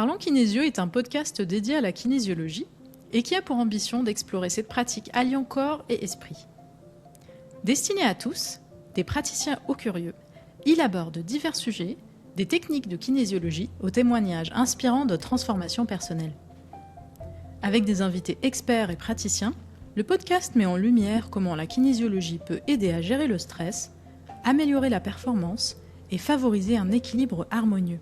Parlons Kinésio est un podcast dédié à la kinésiologie et qui a pour ambition d'explorer cette pratique alliant corps et esprit. Destiné à tous, des praticiens ou curieux, il aborde divers sujets, des techniques de kinésiologie aux témoignages inspirants de transformation personnelle. Avec des invités experts et praticiens, le podcast met en lumière comment la kinésiologie peut aider à gérer le stress, améliorer la performance et favoriser un équilibre harmonieux.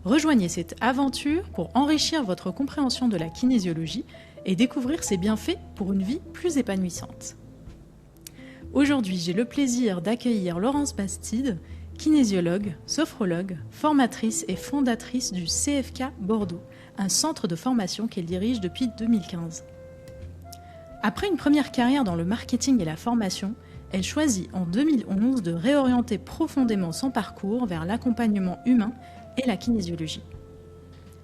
Rejoignez cette aventure pour enrichir votre compréhension de la kinésiologie et découvrir ses bienfaits pour une vie plus épanouissante. Aujourd'hui, j'ai le plaisir d'accueillir Laurence Bastide, kinésiologue, sophrologue, formatrice et fondatrice du CFK Bordeaux, un centre de formation qu'elle dirige depuis 2015. Après une première carrière dans le marketing et la formation, elle choisit en 2011 de réorienter profondément son parcours vers l'accompagnement humain et la kinésiologie.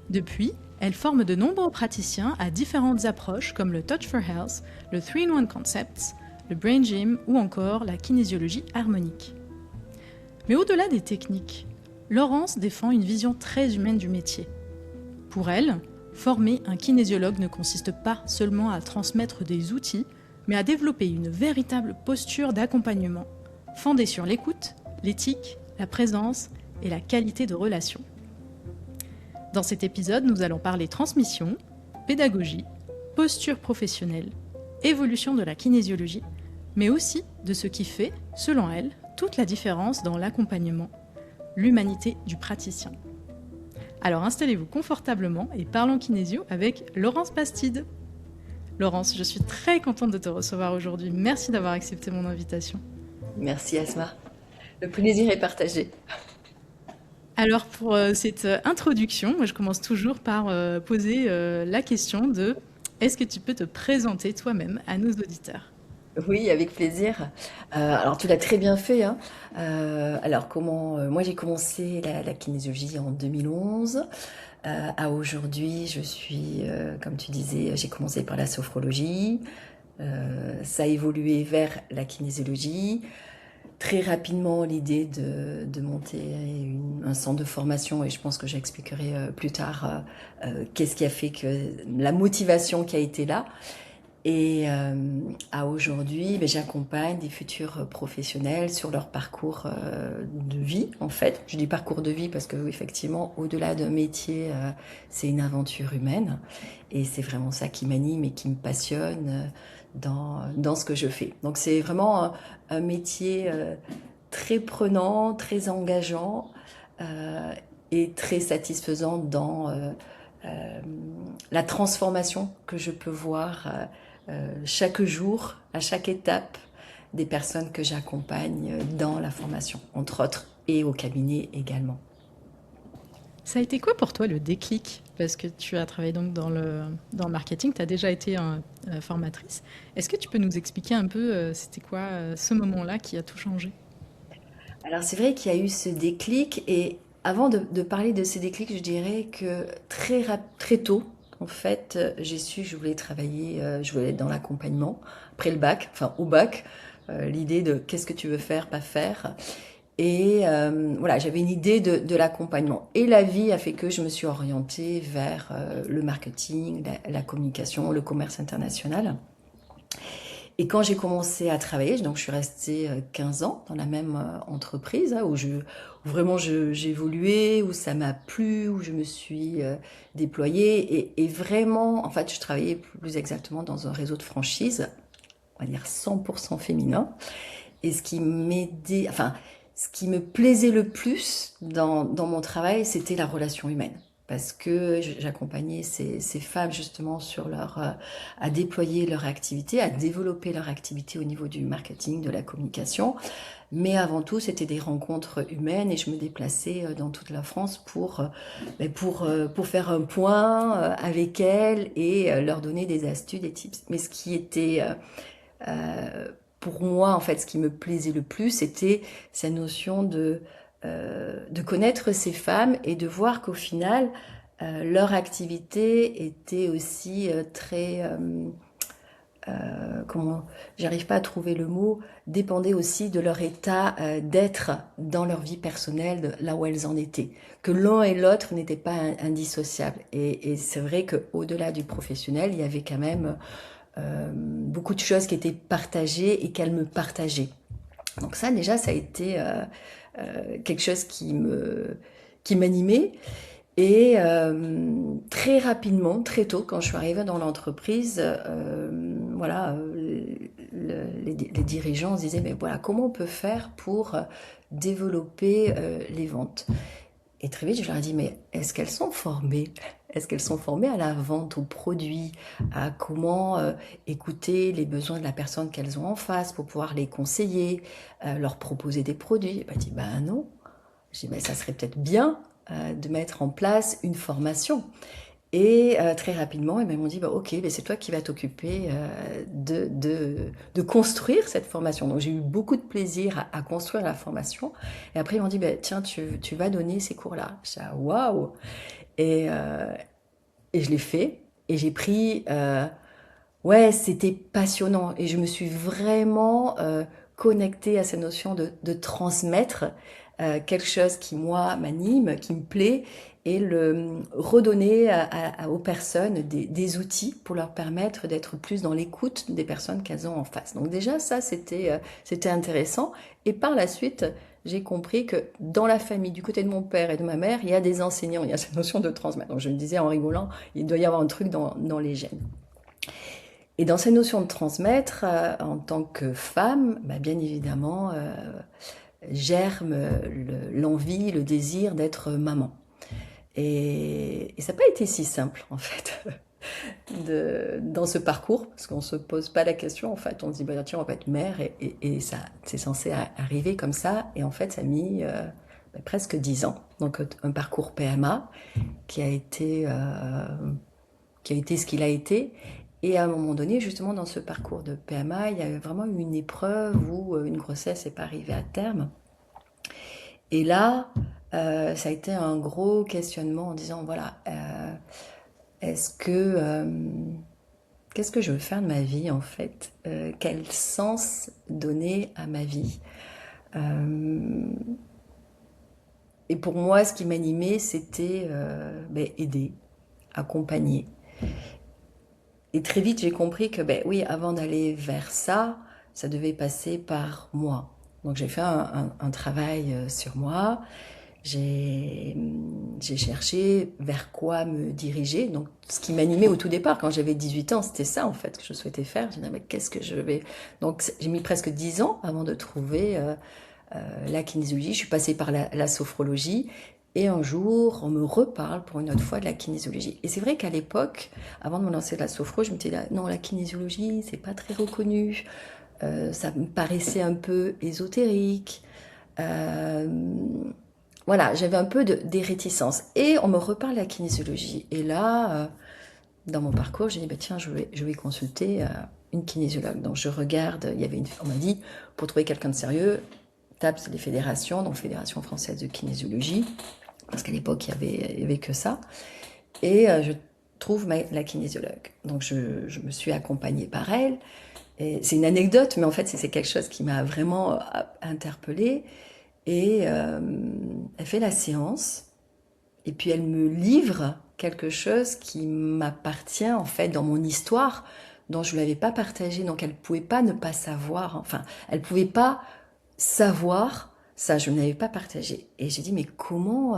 Depuis, elle forme de nombreux praticiens à différentes approches comme le Touch for Health, le 3-in-1 Concepts, le Brain Gym ou encore la kinésiologie harmonique. Mais au-delà des techniques, Laurence défend une vision très humaine du métier. Pour elle, former un kinésiologue ne consiste pas seulement à transmettre des outils, mais à développer une véritable posture d'accompagnement, fondée sur l'écoute, l'éthique, la présence et la qualité de relation. Dans cet épisode, nous allons parler transmission, pédagogie, posture professionnelle, évolution de la kinésiologie, mais aussi de ce qui fait, selon elle, toute la différence dans l'accompagnement, l'humanité du praticien. Alors installez-vous confortablement et parlons kinésio avec Laurence Bastide. Laurence, je suis très contente de te recevoir aujourd'hui. Merci d'avoir accepté mon invitation. Merci Asma. Le plaisir est partagé. Alors pour cette introduction, moi je commence toujours par poser la question de est-ce que tu peux te présenter toi-même à nos auditeurs ? Oui, avec plaisir. Alors tu l'as très bien fait, hein. Moi j'ai commencé la kinésiologie en 2011. À aujourd'hui, je suis, comme tu disais, j'ai commencé par la sophrologie. Ça a évolué vers la kinésiologie. Très rapidement, l'idée de monter un centre de formation, et je pense que j'expliquerai plus tard qu'est-ce qui a fait que la motivation qui a été là. Et à aujourd'hui, j'accompagne des futurs professionnels sur leur parcours de vie, en fait. Je dis parcours de vie parce que effectivement, au-delà d'un métier, c'est une aventure humaine. Et c'est vraiment ça qui m'anime et qui me passionne dans ce que je fais. Donc c'est vraiment un métier très prenant, très engageant et très satisfaisant dans la transformation que je peux voir chaque jour, à chaque étape, des personnes que j'accompagne dans la formation, entre autres, et au cabinet également. Ça a été quoi pour toi le déclic ? Parce que tu as travaillé donc dans le marketing, tu as déjà été formatrice. Est-ce que tu peux nous expliquer un peu c'était quoi ce moment-là qui a tout changé ? Alors c'est vrai qu'il y a eu ce déclic, et avant de parler de ce déclic, je dirais que très tôt, en fait, j'ai su que je voulais travailler, je voulais être dans l'accompagnement, après le bac, enfin au bac, l'idée de qu'est-ce que tu veux faire, pas faire. Et voilà, j'avais une idée de l'accompagnement. Et la vie a fait que je me suis orientée vers le marketing, la communication, le commerce international. Et quand j'ai commencé à travailler, donc je suis restée 15 ans dans la même entreprise, hein, où vraiment j'ai évolué, où ça m'a plu, où je me suis déployée. Et vraiment, en fait, je travaillais plus exactement dans un réseau de franchise, on va dire 100% féminin. Et ce qui me plaisait le plus dans mon travail, c'était la relation humaine. Parce que j'accompagnais ces femmes justement à déployer leur activité, à développer leur activité au niveau du marketing, de la communication. Mais avant tout, c'était des rencontres humaines, et je me déplaçais dans toute la France pour faire un point avec elles et leur donner des astuces, des tips. Mais ce qui était pour moi, en fait, ce qui me plaisait le plus, c'était cette notion de connaître ces femmes et de voir qu'au final, leur activité était aussi très comment, j'arrive pas à trouver le mot, dépendait aussi de leur état d'être dans leur vie personnelle, là où elles en étaient. Que l'un et l'autre n'étaient pas indissociables. Et c'est vrai qu'au-delà du professionnel, il y avait quand même beaucoup de choses qui étaient partagées et qu'elles me partageaient. Donc ça, déjà, ça a été quelque chose qui m'animait. Et très rapidement, très tôt, quand je suis arrivée dans l'entreprise, voilà, les dirigeants se disaient, mais voilà, comment on peut faire pour développer les ventes? Et très vite, je leur ai dit, mais est-ce qu'elles sont formées? Est-ce qu'elles sont formées à la vente, au produit, à comment écouter les besoins de la personne qu'elles ont en face pour pouvoir les conseiller, leur proposer des produits? Elle m'a dit, ben non. J'ai dit, ben, ça serait peut-être bien de mettre en place une formation. Et très rapidement, ils m'ont dit, bah, ok, mais c'est toi qui vas t'occuper de construire cette formation. Donc j'ai eu beaucoup de plaisir à construire la formation. Et après, ils m'ont dit, bah, tiens, tu vas donner ces cours-là. J'ai dit, waouh! Et, euh, et je l'ai fait. Et j'ai pris... ouais, c'était passionnant. Et je me suis vraiment connectée à cette notion de transmettre quelque chose qui, moi, m'anime, qui me plaît, et le redonner aux personnes des outils pour leur permettre d'être plus dans l'écoute des personnes qu'elles ont en face. Donc déjà, ça, c'était intéressant. Et par la suite, j'ai compris que dans la famille, du côté de mon père et de ma mère, il y a des enseignants, il y a cette notion de transmettre. Donc je me disais en rigolant, il doit y avoir un truc dans les gènes. Et dans cette notion de transmettre, en tant que femme, bah, bien évidemment, germe l'envie, le désir d'être maman. Et ça n'a pas été si simple, en fait, dans ce parcours, parce qu'on ne se pose pas la question, en fait, on se dit, bah, tiens, on va être mère, et ça, c'est censé arriver comme ça, et en fait, ça a mis bah, presque 10 ans. Donc, un parcours PMA qui a été ce qu'il a été. Et à un moment donné, justement, dans ce parcours de PMA, il y a vraiment eu une épreuve où une grossesse n'est pas arrivée à terme. Et là, ça a été un gros questionnement en disant, voilà, est-ce que... qu'est-ce que je veux faire de ma vie, en fait? Quel sens donner à ma vie? Et pour moi, ce qui m'animait, c'était ben, aider, accompagner. Et très vite, j'ai compris que, ben oui, avant d'aller vers ça, ça devait passer par moi. Donc j'ai fait un travail sur moi. J'ai cherché vers quoi me diriger. Donc ce qui m'animait au tout départ, quand j'avais 18 ans, c'était ça en fait que je souhaitais faire. J'ai dit, mais qu'est-ce que je vais... Donc j'ai mis presque 10 ans avant de trouver la kinésiologie. Je suis passée par la sophrologie. Et un jour, on me reparle pour une autre fois de la kinésiologie. Et c'est vrai qu'à l'époque, avant de me lancer de la sophro, je me disais, non, la kinésiologie, c'est pas très reconnu. Ça me paraissait un peu ésotérique. Euh, voilà, j'avais un peu des réticences. Et on me reparle de la kinésiologie. Et là, dans mon parcours, j'ai dit, bah, tiens, je vais consulter une kinésiologue. Donc je regarde, on m'a dit, pour trouver quelqu'un de sérieux, tape les fédérations, donc Fédération française de kinésiologie, parce qu'à l'époque, il y avait que ça. Et je trouve la kinésiologue. Donc je me suis accompagnée par elle. Et c'est une anecdote, mais en fait, c'est quelque chose qui m'a vraiment interpellée. Et elle fait la séance, et puis elle me livre quelque chose qui m'appartient, en fait, dans mon histoire, dont je ne l'avais pas partagé. Donc elle ne pouvait pas ne pas savoir, enfin, elle ne pouvait pas savoir, ça je n'avais pas partagé. Et j'ai dit, mais comment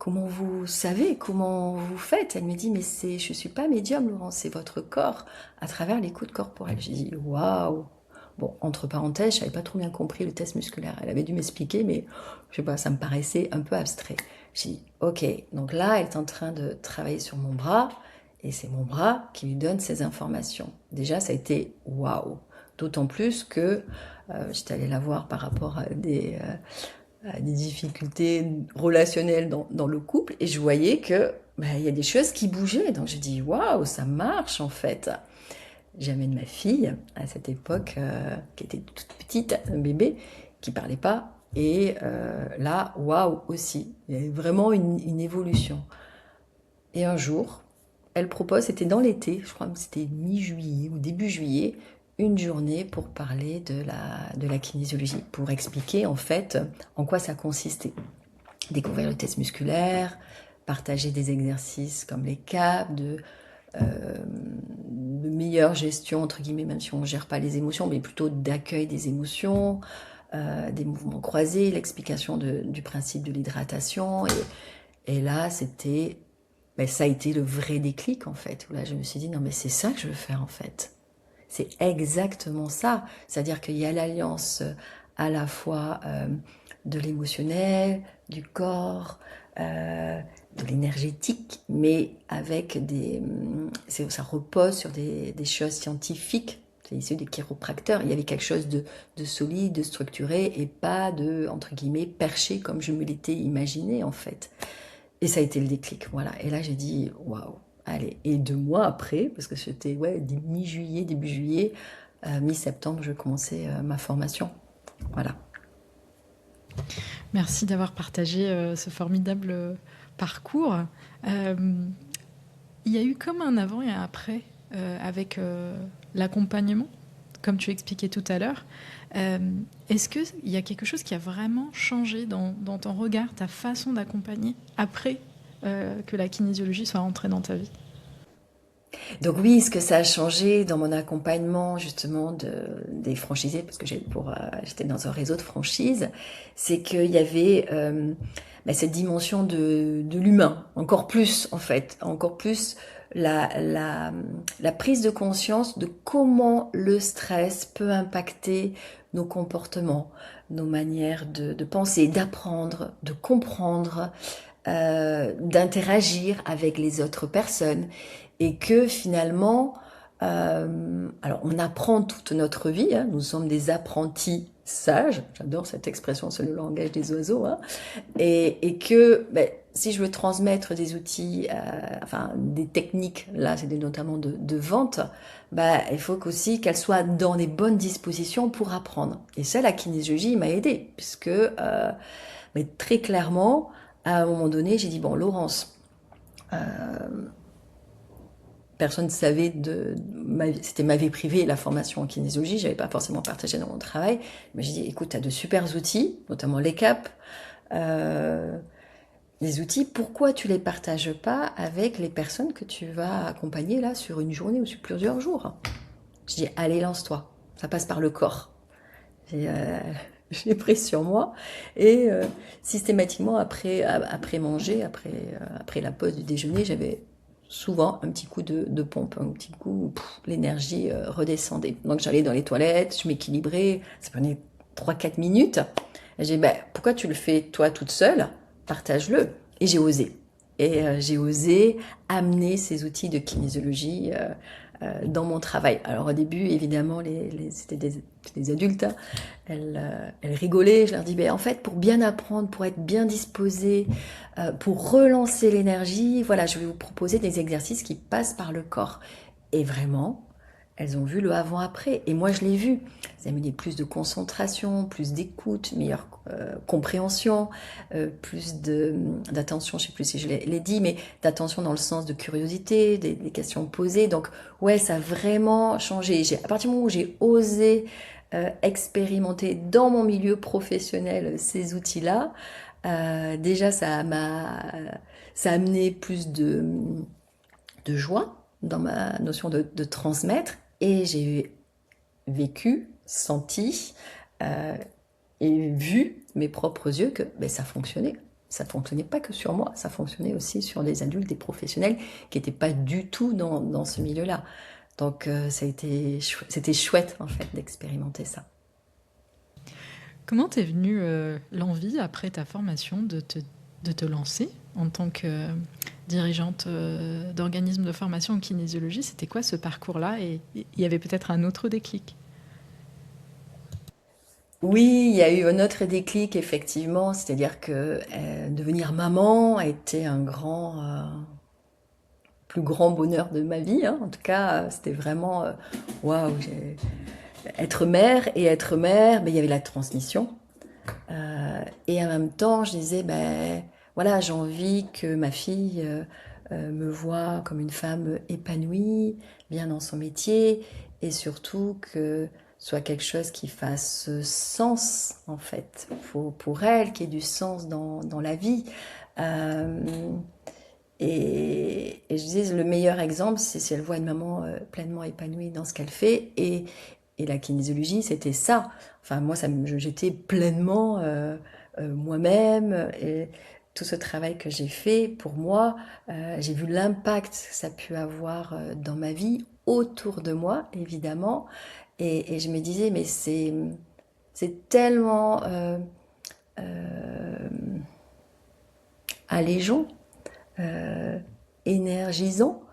vous savez, comment vous faites? Elle me dit, mais je suis pas médium, Laurence, c'est votre corps à travers l'écoute corporelle. J'ai dit, waouh! Bon, entre parenthèses, je n'avais pas trop bien compris le test musculaire. Elle avait dû m'expliquer, mais je sais pas, ça me paraissait un peu abstrait. J'ai dit, ok, donc là, elle est en train de travailler sur mon bras, et c'est mon bras qui lui donne ces informations. Déjà, ça a été waouh! D'autant plus que j'étais allée la voir par rapport à des difficultés relationnelles dans le couple, et je voyais que il y a des choses qui bougeaient. Donc j'ai dit, waouh, ça marche en fait. J'amène ma fille à cette époque, qui était toute petite, un bébé, qui parlait pas. Et là, waouh aussi. Il y avait vraiment une évolution. Et un jour, elle propose, c'était dans l'été, je crois que c'était mi-juillet ou début juillet, une journée pour parler de la kinésiologie, pour expliquer en fait en quoi ça consistait. Découvrir le test musculaire, partager des exercices comme les CAP, de meilleure gestion, entre guillemets, même si on ne gère pas les émotions, mais plutôt d'accueil des émotions, des mouvements croisés, l'explication du principe de l'hydratation. Et là, ça a été le vrai déclic, en fait. Où là, je me suis dit, non, mais c'est ça que je veux faire, en fait. C'est exactement ça. C'est-à-dire qu'il y a l'alliance à la fois de l'émotionnel, du corps, de l'énergétique, mais avec ça repose sur des choses scientifiques. C'est issu des chiropracteurs. Il y avait quelque chose de solide, de structuré et pas de, entre guillemets, perché comme je me l'étais imaginé en fait. Et ça a été le déclic, voilà. Et là j'ai dit, waouh, allez. Et 2 mois après, parce que c'était mi-juillet, début juillet, mi-septembre, je commençais ma formation. Voilà. Merci d'avoir partagé ce formidable parcours. Il y a eu comme un avant et un après avec l'accompagnement, comme tu expliquais tout à l'heure. Est-ce qu'il y a quelque chose qui a vraiment changé dans ton regard, ta façon d'accompagner après que la kinésiologie soit entrée dans ta vie? Donc oui, ce que ça a changé dans mon accompagnement justement des franchisés, parce que j'étais dans un réseau de franchises, c'est qu'il y avait cette dimension de l'humain, encore plus en fait, encore plus la prise de conscience de comment le stress peut impacter nos comportements, nos manières de penser, d'apprendre, de comprendre, d'interagir avec les autres personnes et que finalement, alors on apprend toute notre vie, hein, nous sommes des apprentis sages, j'adore cette expression, c'est le langage des oiseaux, hein, et que si je veux transmettre des outils, des techniques, là c'est notamment de vente, il faut aussi qu'elles soient dans les bonnes dispositions pour apprendre. Et ça, la kinésiologie m'a aidée, puisque mais très clairement, à un moment donné, j'ai dit, bon, Laurence, personne ne savait c'était ma vie privée, la formation en kinésiologie, j'avais pas forcément partagé dans mon travail, mais j'ai dit, écoute, tu as de super outils, notamment les CAP, les outils, pourquoi tu les partages pas avec les personnes que tu vas accompagner là sur une journée ou sur plusieurs jours? Je dis, allez, lance-toi, ça passe par le corps. J'ai pris sur moi et systématiquement après manger, après la pause du déjeuner, j'avais souvent un petit coup de pompe, un petit coup où l'énergie redescendait. Donc j'allais dans les toilettes, je m'équilibrais, ça prenait 3-4 minutes. J'ai dit, pourquoi tu le fais toi toute seule? Partage-le. Et j'ai osé. Et j'ai osé amener ces outils de kinésiologie dans mon travail. Alors au début, évidemment, c'était des adultes, hein. Elles rigolaient. Je leur dis, en fait, pour bien apprendre, pour être bien disposé, pour relancer l'énergie, voilà, je vais vous proposer des exercices qui passent par le corps. Et vraiment, elles ont vu le avant-après. Et moi, je l'ai vu. Ça m'a amené plus de concentration, plus d'écoute, meilleure compréhension, plus d'attention, je ne sais plus si je l'ai dit, mais d'attention dans le sens de curiosité, des questions posées. Donc, ouais, ça a vraiment changé. À partir du moment où j'ai osé expérimenter dans mon milieu professionnel ces outils-là, déjà, ça a amené plus de joie dans ma notion de transmettre. Et j'ai vécu, senti et vu mes propres yeux que ça fonctionnait. Ça fonctionnait pas que sur moi, ça fonctionnait aussi sur des adultes, des professionnels qui n'étaient pas du tout dans ce milieu-là. Donc c'était chouette en fait d'expérimenter ça. Comment t'es venue l'envie, après ta formation, de te lancer en tant que dirigeante d'organisme de formation en kinésiologie? C'était quoi ce parcours-là? Et il y avait peut-être un autre déclic? Oui, il y a eu un autre déclic, effectivement, c'est-à-dire que devenir maman a été plus grand bonheur de ma vie, hein. En tout cas, c'était vraiment, waouh, être mère, il y avait la transmission. Et en même temps, je disais, voilà, j'ai envie que ma fille me voit comme une femme épanouie, bien dans son métier, et surtout que soit quelque chose qui fasse sens, en fait, pour elle, qui ait du sens dans la vie. Euh, et je dis, le meilleur exemple, c'est si elle voit une maman pleinement épanouie dans ce qu'elle fait. Et la kinésiologie, c'était ça. Enfin, moi, j'étais pleinement moi-même. Et tout ce travail que j'ai fait, pour moi, j'ai vu l'impact que ça a pu avoir dans ma vie, autour de moi, évidemment. Et je me disais, mais c'est tellement euh, allégeant, euh, énergisant.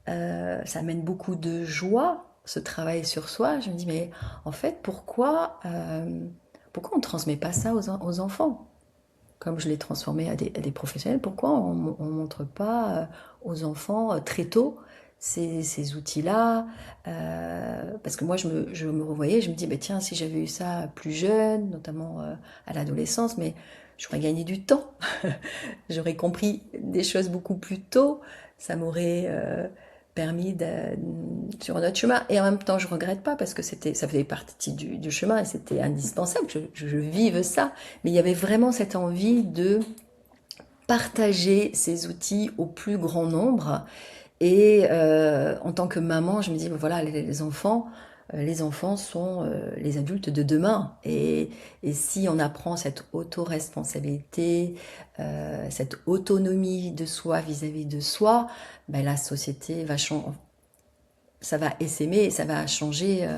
Ça amène beaucoup de joie, ce travail sur soi. Je me dis, mais en fait, pourquoi on ne transmet pas ça aux enfants? Comme je l'ai transformé à des professionnels, pourquoi on ne montre pas aux enfants très tôt ces outils-là? Parce que moi, je me revoyais, je me dis, bah, tiens, si j'avais eu ça plus jeune, notamment à l'adolescence, mais j'aurais gagné du temps. J'aurais compris des choses beaucoup plus tôt. Ça m'aurait permis sur notre chemin. Et en même temps, je regrette pas parce que ça faisait partie du chemin et c'était indispensable que je vive ça. Mais il y avait vraiment cette envie de partager ces outils au plus grand nombre. Et en tant que maman, je me dis, voilà, les enfants sont les adultes de demain. Et si on apprend cette autoresponsabilité, cette autonomie de soi vis-à-vis de soi, ben, la société va changer, ça va essaimer, ça va changer,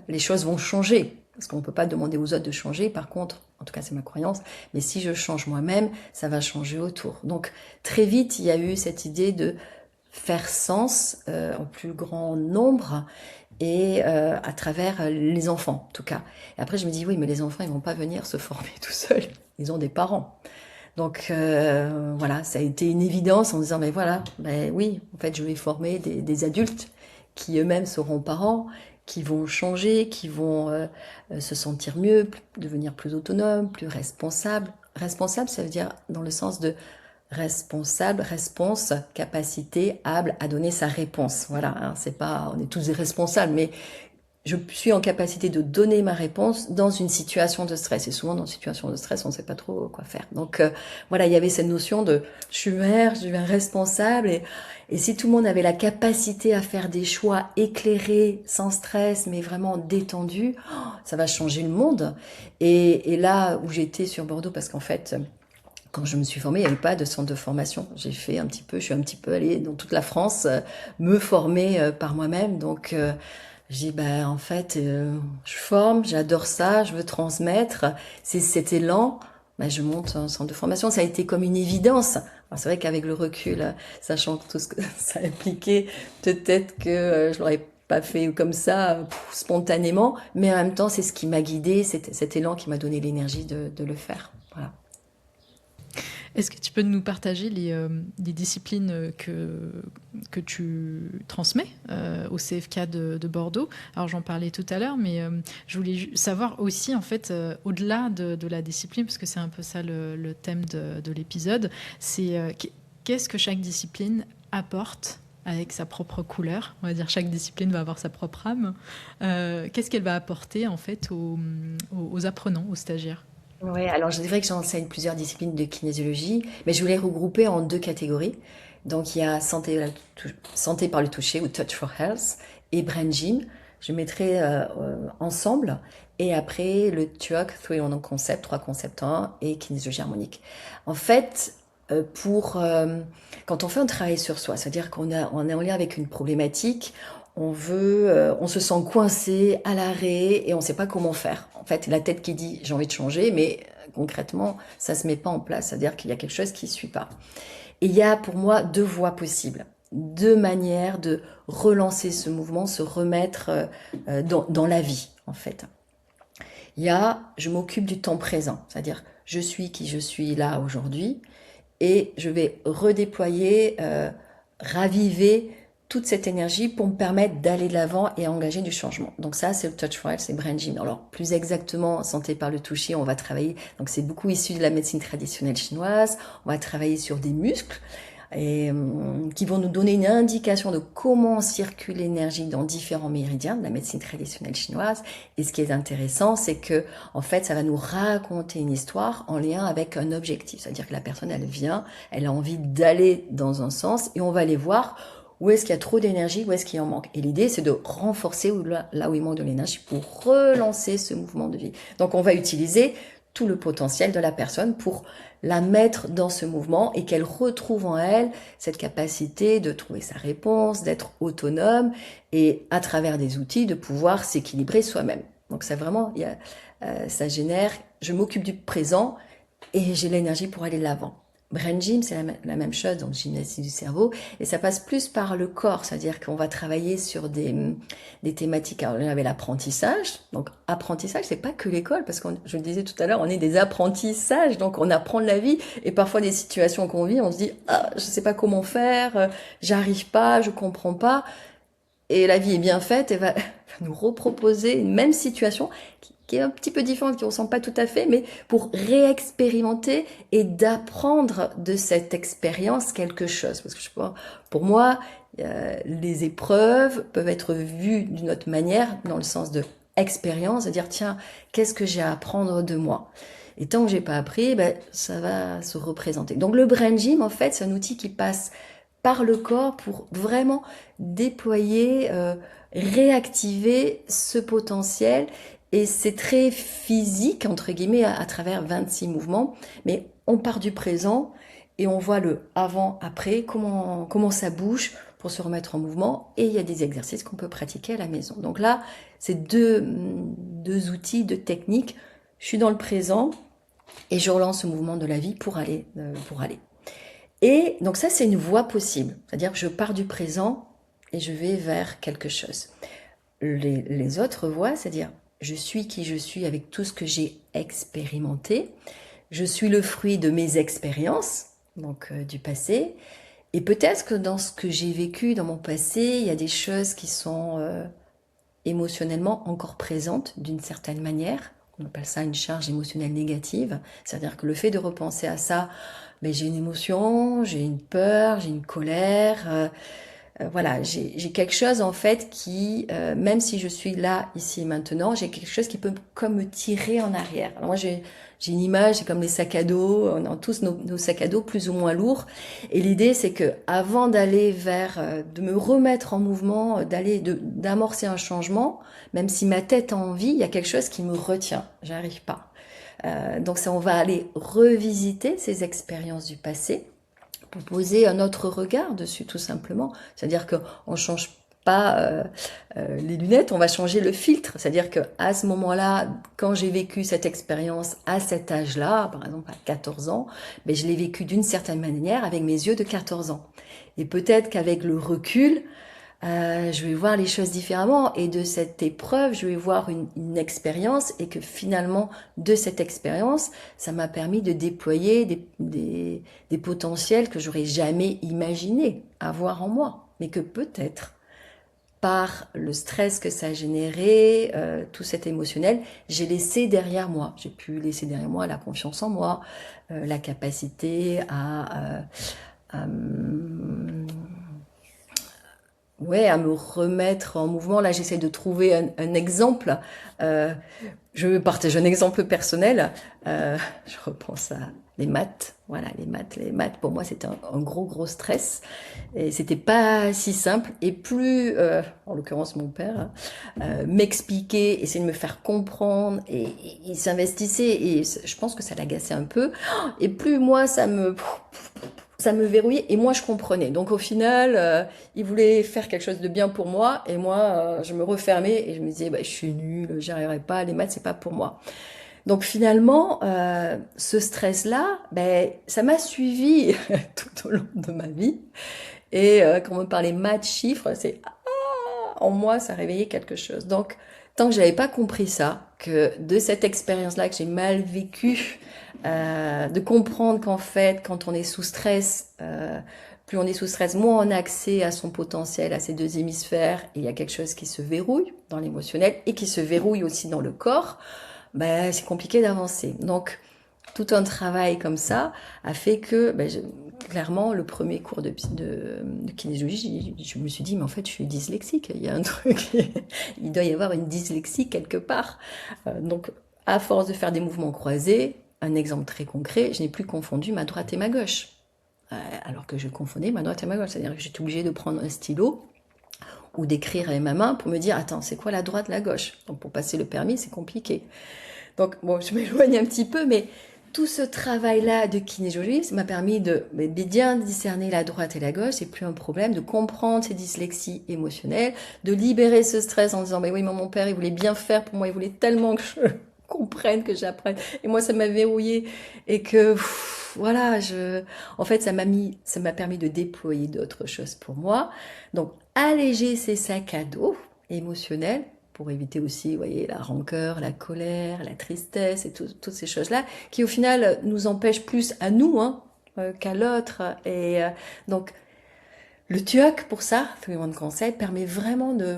les choses vont changer. Parce qu'on ne peut pas demander aux autres de changer, par contre, en tout cas c'est ma croyance, mais si je change moi-même, ça va changer autour. Donc très vite, il y a eu cette idée de faire sens en plus grand nombre et à travers les enfants en tout cas. Et après je me dis oui mais les enfants ils vont pas venir se former tout seuls, ils ont des parents. Donc voilà, ça a été une évidence en disant mais voilà, ben oui, en fait je vais former des adultes qui eux-mêmes seront parents, qui vont changer, qui vont se sentir mieux, devenir plus autonomes, plus responsables. Responsable, ça veut dire dans le sens de responsable, réponse, capacité, able à donner sa réponse. Voilà, hein, c'est pas, on est tous responsables, mais je suis en capacité de donner ma réponse dans une situation de stress. Et souvent, dans une situation de stress, on ne sait pas trop quoi faire. Donc, voilà, il y avait cette notion de je suis mère, je suis un responsable. Et si tout le monde avait la capacité à faire des choix éclairés, sans stress, mais vraiment détendus, ça va changer le monde. Et là où j'étais sur Bordeaux, parce qu'en fait, quand je me suis formée, il n'y avait pas de centre de formation. Je suis un petit peu allée dans toute la France me former par moi-même. Donc, j'ai dit, bah, en fait, je forme, j'adore ça, je veux transmettre. C'est cet élan, bah, je monte un centre de formation. Ça a été comme une évidence. Alors, c'est vrai qu'avec le recul, sachant tout ce que ça impliquait, peut-être que je l'aurais pas fait comme ça, spontanément. Mais en même temps, c'est ce qui m'a guidée, cet élan qui m'a donné l'énergie de le faire. Voilà. Est-ce que tu peux nous partager les disciplines que tu transmets au CFK de Bordeaux? Alors j'en parlais tout à l'heure, mais je voulais savoir aussi, en fait, au-delà de la discipline, parce que c'est un peu ça le thème de l'épisode, c'est qu'est-ce que chaque discipline apporte avec sa propre couleur. On va dire chaque discipline va avoir sa propre âme. Qu'est-ce qu'elle va apporter, en fait, aux apprenants, aux stagiaires? Oui, alors c'est vrai que j'enseigne plusieurs disciplines de kinésiologie, mais je voulais regrouper en deux catégories. Donc il y a santé par le toucher ou Touch for Health et Brain Gym. Je mettrai ensemble et après le TUOC, Three on Concept, 3 concepts 1 et kinésiologie harmonique. En fait, quand on fait un travail sur soi, c'est-à-dire on est en lien avec une problématique, on se sent coincé à l'arrêt et on ne sait pas comment faire. En fait, la tête qui dit j'ai envie de changer, mais concrètement, ça se met pas en place. C'est-à-dire qu'il y a quelque chose qui ne suit pas. Et il y a pour moi deux voies possibles, deux manières de relancer ce mouvement, se remettre dans la vie, en fait. Il y a, je m'occupe du temps présent, c'est-à-dire je suis qui je suis là aujourd'hui et je vais redéployer, raviver toute cette énergie pour me permettre d'aller de l'avant et engager du changement. Donc ça, c'est le Touch for Health, c'est Brain Gym. Alors plus exactement, santé par le toucher, on va travailler, donc c'est beaucoup issu de la médecine traditionnelle chinoise, on va travailler sur des muscles, et qui vont nous donner une indication de comment circule l'énergie dans différents méridiens de la médecine traditionnelle chinoise. Et ce qui est intéressant, c'est que en fait, ça va nous raconter une histoire en lien avec un objectif. C'est-à-dire que la personne, elle vient, elle a envie d'aller dans un sens, et on va aller voir où est-ce qu'il y a trop d'énergie, où est-ce qu'il en manque. Et l'idée, c'est de renforcer là où il manque de l'énergie pour relancer ce mouvement de vie. Donc, on va utiliser tout le potentiel de la personne pour la mettre dans ce mouvement et qu'elle retrouve en elle cette capacité de trouver sa réponse, d'être autonome et à travers des outils de pouvoir s'équilibrer soi-même. Donc ça vraiment, ça génère, je m'occupe du présent et j'ai l'énergie pour aller de l'avant. Brain Gym, c'est la même chose, donc gymnastique du cerveau, et ça passe plus par le corps, c'est-à-dire qu'on va travailler sur des thématiques. Alors, il y avait l'apprentissage, donc apprentissage, c'est pas que l'école, parce que je le disais tout à l'heure, on est des apprentissages, donc on apprend de la vie, et parfois des situations qu'on vit, on se dit, ah, je sais pas comment faire, j'arrive pas, je comprends pas, et la vie est bien faite, et va nous reproposer une même situation qui est un petit peu différente, qui ne ressemble pas tout à fait, mais pour réexpérimenter et d'apprendre de cette expérience quelque chose. Parce que pour moi, les épreuves peuvent être vues d'une autre manière, dans le sens de expérience, de dire tiens, qu'est-ce que j'ai à apprendre de moi? Et tant que j'ai pas appris, ça va se représenter. Donc le Brain Gym, en fait, c'est un outil qui passe par le corps pour vraiment déployer, réactiver ce potentiel. Et c'est très physique, entre guillemets, à travers 26 mouvements. Mais on part du présent et on voit le avant-après, comment ça bouge pour se remettre en mouvement. Et il y a des exercices qu'on peut pratiquer à la maison. Donc là, c'est deux outils, deux techniques. Je suis dans le présent et je relance ce mouvement de la vie pour aller. Et donc ça, c'est une voie possible. C'est-à-dire que je pars du présent et je vais vers quelque chose. Les autres voies, c'est-à-dire je suis qui je suis avec tout ce que j'ai expérimenté. Je suis le fruit de mes expériences, donc du passé. Et peut-être que dans ce que j'ai vécu dans mon passé, il y a des choses qui sont émotionnellement encore présentes d'une certaine manière. On appelle ça une charge émotionnelle négative. C'est-à-dire que le fait de repenser à ça, j'ai une émotion, j'ai une peur, j'ai une colère. Voilà, j'ai quelque chose en fait qui, même si je suis là, ici et maintenant, j'ai quelque chose qui peut comme me tirer en arrière. Alors moi j'ai une image, c'est comme les sacs à dos, on a tous nos sacs à dos plus ou moins lourds. Et l'idée c'est que avant d'aller vers, de me remettre en mouvement, d'amorcer un changement, même si ma tête a envie, il y a quelque chose qui me retient, j'arrive pas. Donc ça, on va aller revisiter ces expériences du passé, pour poser un autre regard dessus, tout simplement. C'est-à-dire qu'on ne change pas les lunettes, on va changer le filtre. C'est-à-dire qu'à ce moment-là, quand j'ai vécu cette expérience à cet âge-là, par exemple à 14 ans, je l'ai vécu d'une certaine manière avec mes yeux de 14 ans. Et peut-être qu'avec le recul, je vais voir les choses différemment, et de cette épreuve, je vais voir une expérience, et que finalement, de cette expérience, ça m'a permis de déployer des potentiels que j'aurais jamais imaginé avoir en moi, mais que peut-être, par le stress que ça a généré, tout cet émotionnel, j'ai laissé derrière moi. J'ai pu laisser derrière moi la confiance en moi, la capacité à me remettre en mouvement. Là, j'essaie de trouver un exemple. Je vais partager un exemple personnel. Je repense à les maths. Voilà, les maths, pour moi, c'était un gros stress. Et c'était pas si simple. Et plus, en l'occurrence, mon père, m'expliquait, essayait de me faire comprendre, et il s'investissait. Et je pense que ça l'agaçait un peu. Et plus, moi, ça me verrouillait, et moi je comprenais. Donc au final, il voulait faire quelque chose de bien pour moi, et moi je me refermais et je me disais je suis nulle, j'y arriverai pas, les maths c'est pas pour moi. Donc finalement, ce stress-là, ça m'a suivi tout au long de ma vie. Et quand on me parlait maths, chiffres, en moi ça réveillait quelque chose. Donc tant que j'avais pas compris ça, que de cette expérience-là que j'ai mal vécue, de comprendre qu'en fait, quand on est sous stress, plus on est sous stress, moins on a accès à son potentiel, à ses deux hémisphères, et il y a quelque chose qui se verrouille dans l'émotionnel et qui se verrouille aussi dans le corps, c'est compliqué d'avancer. Donc, tout un travail comme ça a fait que clairement, le premier cours de kinésiologie, je me suis dit, mais en fait, je suis dyslexique. Il y a un truc, il doit y avoir une dyslexie quelque part. Donc, à force de faire des mouvements croisés, un exemple très concret, je n'ai plus confondu ma droite et ma gauche. Alors que je confondais ma droite et ma gauche. C'est-à-dire que j'étais obligée de prendre un stylo ou d'écrire avec ma main pour me dire, attends, c'est quoi la droite, la gauche? Donc, pour passer le permis, c'est compliqué. Donc, bon, je m'éloigne un petit peu, mais tout ce travail-là de kinésiologie, ça m'a permis de bien discerner la droite et la gauche. C'est plus un problème de comprendre ces dyslexies émotionnelles, de libérer ce stress en disant, mais oui, mon père, il voulait bien faire pour moi, il voulait tellement que je comprenne, que j'apprenne. Et moi, ça m'a verrouillé et que, voilà, en fait, ça m'a permis de déployer d'autres choses pour moi. Donc, alléger ces sacs à dos émotionnels pour éviter aussi, vous voyez, la rancœur, la colère, la tristesse et toutes ces choses-là qui, au final, nous empêchent plus à nous qu'à l'autre. Et donc, le TUOC, pour ça, Three One Concept, permet vraiment de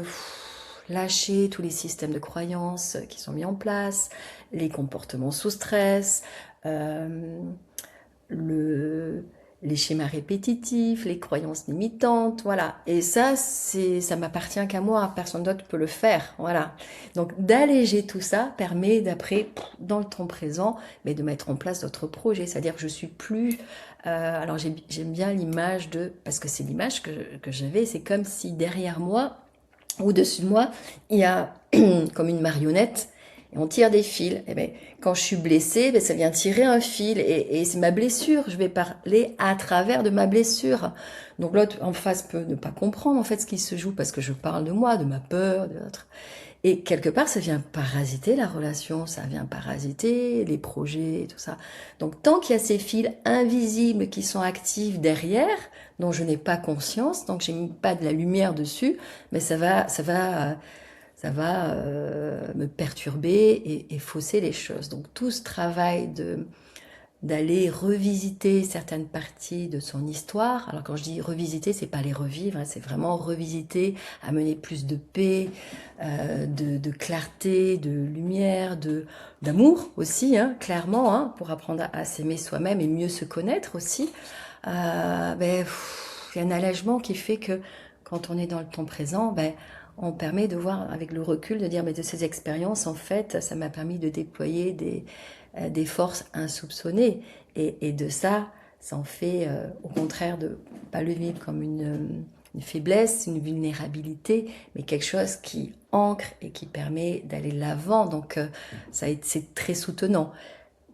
lâcher tous les systèmes de croyances qui sont mis en place, les comportements sous stress, les schémas répétitifs, les croyances limitantes, voilà. Et ça m'appartient qu'à moi, personne d'autre peut le faire, voilà. Donc d'alléger tout ça permet d'après, dans le temps présent, mais de mettre en place d'autres projets. C'est-à-dire que je suis plus, alors j'aime bien l'image parce que c'est l'image que j'avais, c'est comme si derrière moi, au-dessus de moi, il y a comme une marionnette. Et on tire des fils. Et bien, quand je suis blessée, ça vient tirer un fil. Et c'est ma blessure. Je vais parler à travers de ma blessure. Donc l'autre en face peut ne pas comprendre en fait ce qui se joue parce que je parle de moi, de ma peur, de l'autre. Et quelque part, ça vient parasiter la relation, ça vient parasiter les projets et tout ça. Donc tant qu'il y a ces fils invisibles qui sont actifs derrière, dont je n'ai pas conscience, donc j'ai mis pas de la lumière dessus, mais ça va me perturber et fausser les choses. Donc tout ce travail d'aller revisiter certaines parties de son histoire. Alors quand je dis revisiter, c'est pas les revivre, c'est vraiment revisiter, amener plus de paix, de clarté, de lumière, d'amour aussi, clairement, pour apprendre à s'aimer soi-même et mieux se connaître aussi. Il y a un allègement qui fait que quand on est dans le temps présent, on permet de voir avec le recul, de dire, mais de ces expériences, en fait, ça m'a permis de déployer des forces insoupçonnées. Et de ça en fait, au contraire, de pas le vivre comme une faiblesse, une vulnérabilité, mais quelque chose qui ancre et qui permet d'aller de l'avant. Donc, c'est très soutenant.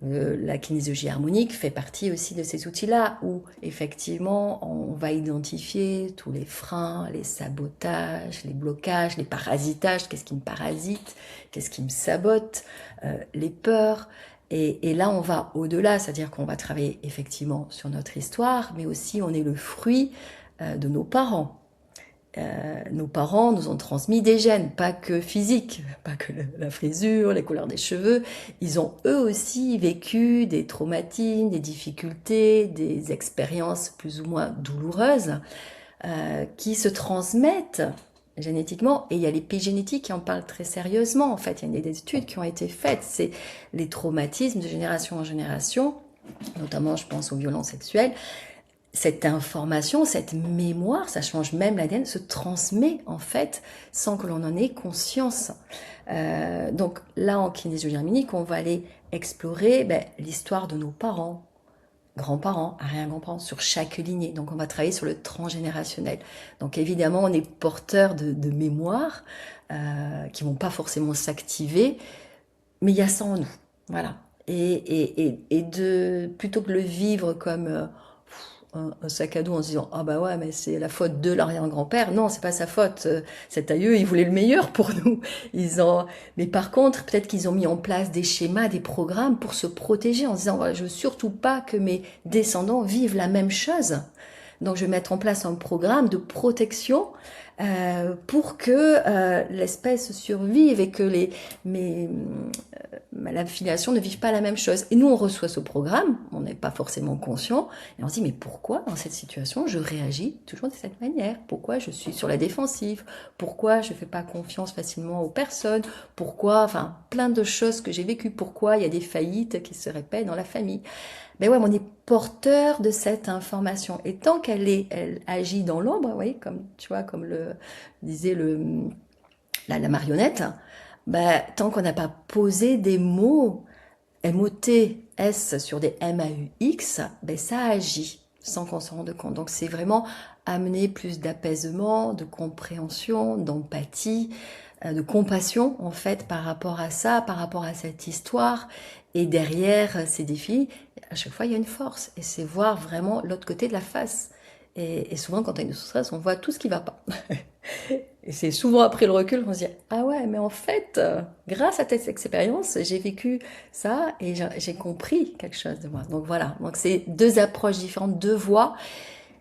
La kinésiologie harmonique fait partie aussi de ces outils-là où effectivement on va identifier tous les freins, les sabotages, les blocages, les parasitages, qu'est-ce qui me parasite, qu'est-ce qui me sabote, les peurs. Et là on va au-delà, c'est-à-dire qu'on va travailler effectivement sur notre histoire, mais aussi on est le fruit de nos parents. Nos parents nous ont transmis des gènes, pas que physiques, pas que la frisure, les couleurs des cheveux. Ils ont eux aussi vécu des traumatismes, des difficultés, des expériences plus ou moins douloureuses qui se transmettent génétiquement. Et il y a l'épigénétique qui en parle très sérieusement. En fait, il y a des études qui ont été faites. C'est les traumatismes de génération en génération, notamment je pense aux violences sexuelles. Cette information, cette mémoire, ça change même l'ADN, se transmet en fait sans que l'on en ait conscience. Donc là, en kinésiologie harmonique, on va aller explorer l'histoire de nos parents, grands-parents, arrière-grands-parents, sur chaque lignée. Donc on va travailler sur le transgénérationnel. Donc évidemment, on est porteur de mémoires qui vont pas forcément s'activer, mais il y a ça en nous. Voilà. Et plutôt que de le vivre comme un sac à dos en se disant ah bah ouais mais c'est la faute de l'arrière-grand-père, non c'est pas sa faute, cet aïeux il voulait le meilleur pour nous, mais par contre peut-être qu'ils ont mis en place des schémas, des programmes pour se protéger en se disant voilà, je veux surtout pas que mes descendants vivent la même chose, donc je vais mettre en place un programme de protection pour que l'espèce survive et que la filiation ne vive pas la même chose. Et nous, on reçoit ce programme, on n'est pas forcément conscient, et on se dit, mais pourquoi dans cette situation, je réagis toujours de cette manière? Pourquoi je suis sur la défensive? Pourquoi je ne fais pas confiance facilement aux personnes? Pourquoi, enfin, plein de choses que j'ai vécues. Pourquoi il y a des faillites qui se répètent dans la famille? Ben ouais, mais on est porteur de cette information. Et tant elle agit dans l'ombre, oui, comme tu vois, comme le disait la marionnette, ben, tant qu'on n'a pas posé des mots MOTS sur des MAUX, ben ça agit sans qu'on se rende compte. Donc c'est vraiment amener plus d'apaisement, de compréhension, d'empathie, de compassion en fait par rapport à ça, par rapport à cette histoire. Et derrière ces défis, à chaque fois il y a une force. Et c'est voir vraiment l'autre côté de la face. Et souvent quand on a une stress, on voit tout ce qui ne va pas. Et c'est souvent après le recul qu'on se dit ah ouais, mais en fait, grâce à cette expérience, j'ai vécu ça et j'ai compris quelque chose de moi. Donc voilà, donc c'est deux approches différentes, deux voies,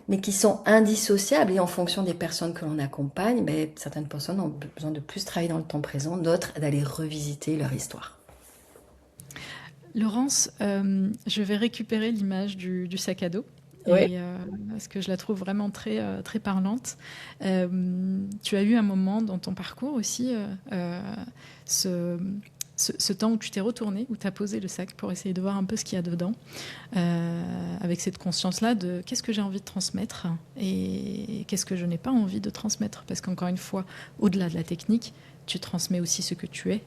mais qui sont indissociables. Et en fonction des personnes que l'on accompagne, ben, certaines personnes ont besoin de plus travailler dans le temps présent, d'autres d'aller revisiter leur histoire. Laurence, je vais récupérer l'image du sac à dos. Oui. Et parce que je la trouve vraiment très, très parlante. Tu as eu un moment dans ton parcours aussi, ce, ce temps où tu t'es retourné, où tu as posé le sac pour essayer de voir un peu ce qu'il y a dedans, avec cette conscience-là de qu'est-ce que j'ai envie de transmettre et qu'est-ce que je n'ai pas envie de transmettre. Parce qu'encore une fois, au-delà de la technique, tu transmets aussi ce que tu es.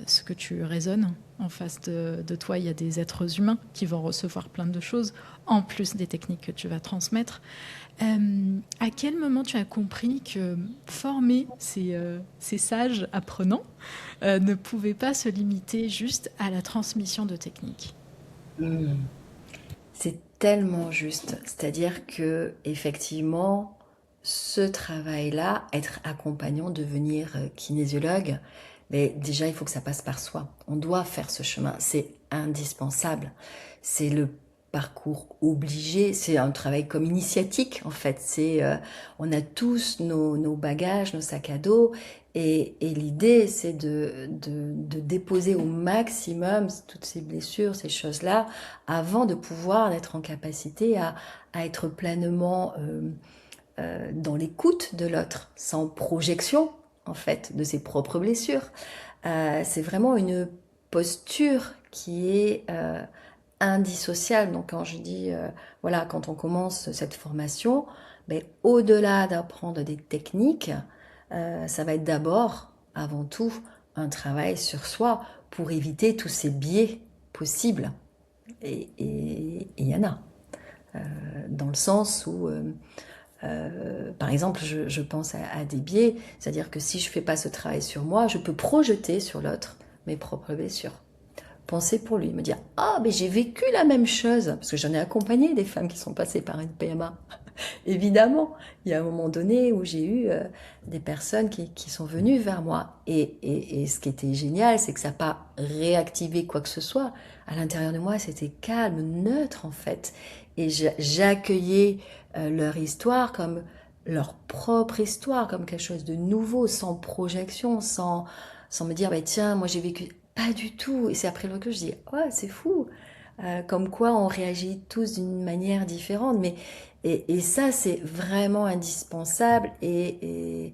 Ce que tu raisonnes. En face de toi, il y a des êtres humains qui vont recevoir plein de choses, en plus des techniques que tu vas transmettre. À quel moment tu as compris que former ces sages apprenants ne pouvait pas se limiter juste à la transmission de techniques? Hmm. C'est tellement juste. C'est-à-dire que effectivement, ce travail-là, être accompagnant, devenir kinésiologue, mais déjà il faut que ça passe par soi. On doit faire ce chemin, c'est indispensable. C'est le parcours obligé, c'est un travail comme initiatique en fait. On a tous nos bagages, nos sacs à dos, et l'idée c'est de déposer au maximum toutes ces blessures, ces choses-là, avant de pouvoir être en capacité à être pleinement dans l'écoute de l'autre, sans projection en fait de ses propres blessures. C'est vraiment une posture qui est indissociable. Donc quand je dis, voilà, quand on commence cette formation, ben, au-delà d'apprendre des techniques, ça va être d'abord, avant tout, un travail sur soi pour éviter tous ces biais possibles. Et il y en a. Dans le sens où par exemple, je pense à des biais, c'est-à-dire que si je ne fais pas ce travail sur moi, je peux projeter sur l'autre mes propres blessures. Penser pour lui, me dire ah, mais j'ai vécu la même chose, parce que j'en ai accompagné des femmes qui sont passées par une PMA. Évidemment, il y a un moment donné où j'ai eu des personnes qui sont venues vers moi. Et ce qui était génial, c'est que ça n'a pas réactivé quoi que ce soit. À l'intérieur de moi, c'était calme, neutre en fait. Et j'accueillais leur histoire comme leur propre histoire, comme quelque chose de nouveau, sans projection, sans me dire, bah, tiens, moi j'ai vécu. Pas du tout. Et c'est après le recul, je dis, ouais, c'est fou. Comme quoi on réagit tous d'une manière différente. Et ça, c'est vraiment indispensable. Et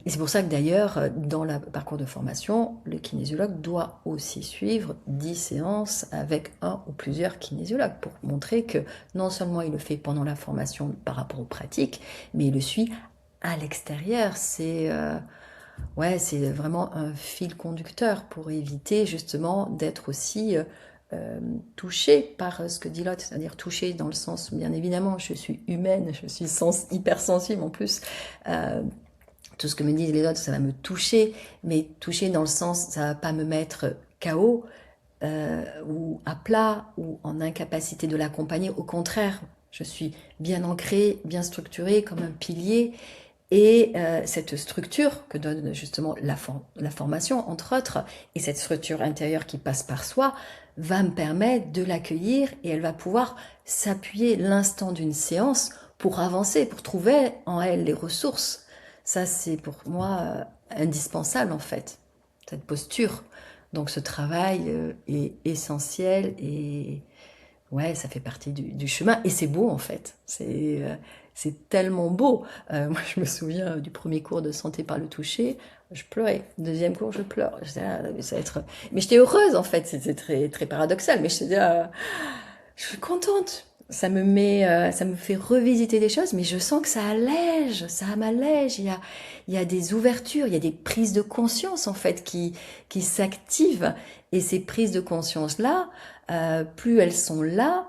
c'est pour ça que d'ailleurs, dans le parcours de formation, le kinésiologue doit aussi suivre 10 séances avec un ou plusieurs kinésiologues pour montrer que non seulement il le fait pendant la formation par rapport aux pratiques, mais il le suit à l'extérieur. Ouais, c'est vraiment un fil conducteur pour éviter justement d'être aussi touché par ce que dit l'autre, c'est-à-dire touché dans le sens, bien évidemment, je suis humaine, je suis hypersensible en plus. Euh, tout ce que me disent les autres, ça va me toucher, mais toucher dans le sens, ça va pas me mettre KO ou à plat ou en incapacité de l'accompagner. Au contraire, je suis bien ancrée, bien structurée comme un pilier. Et cette structure que donne justement la formation, entre autres, et cette structure intérieure qui passe par soi, va me permettre de l'accueillir et elle va pouvoir s'appuyer l'instant d'une séance pour avancer, pour trouver en elle les ressources. Ça, c'est pour moi indispensable en fait, cette posture. Donc ce travail est essentiel et Ouais, ça fait partie du chemin et c'est beau en fait. C'est tellement beau. Moi, je me souviens du premier cours de santé par le toucher, je pleurais. Deuxième cours, je pleure. J'étais là, mais ça va être... Mais j'étais heureuse en fait. C'était très très paradoxal, mais j'étais là, je suis contente. Ça me fait revisiter des choses, mais je sens que ça m'allège. Il y a des ouvertures, il y a des prises de conscience en fait qui s'activent. Et ces prises de conscience-là, plus elles sont là,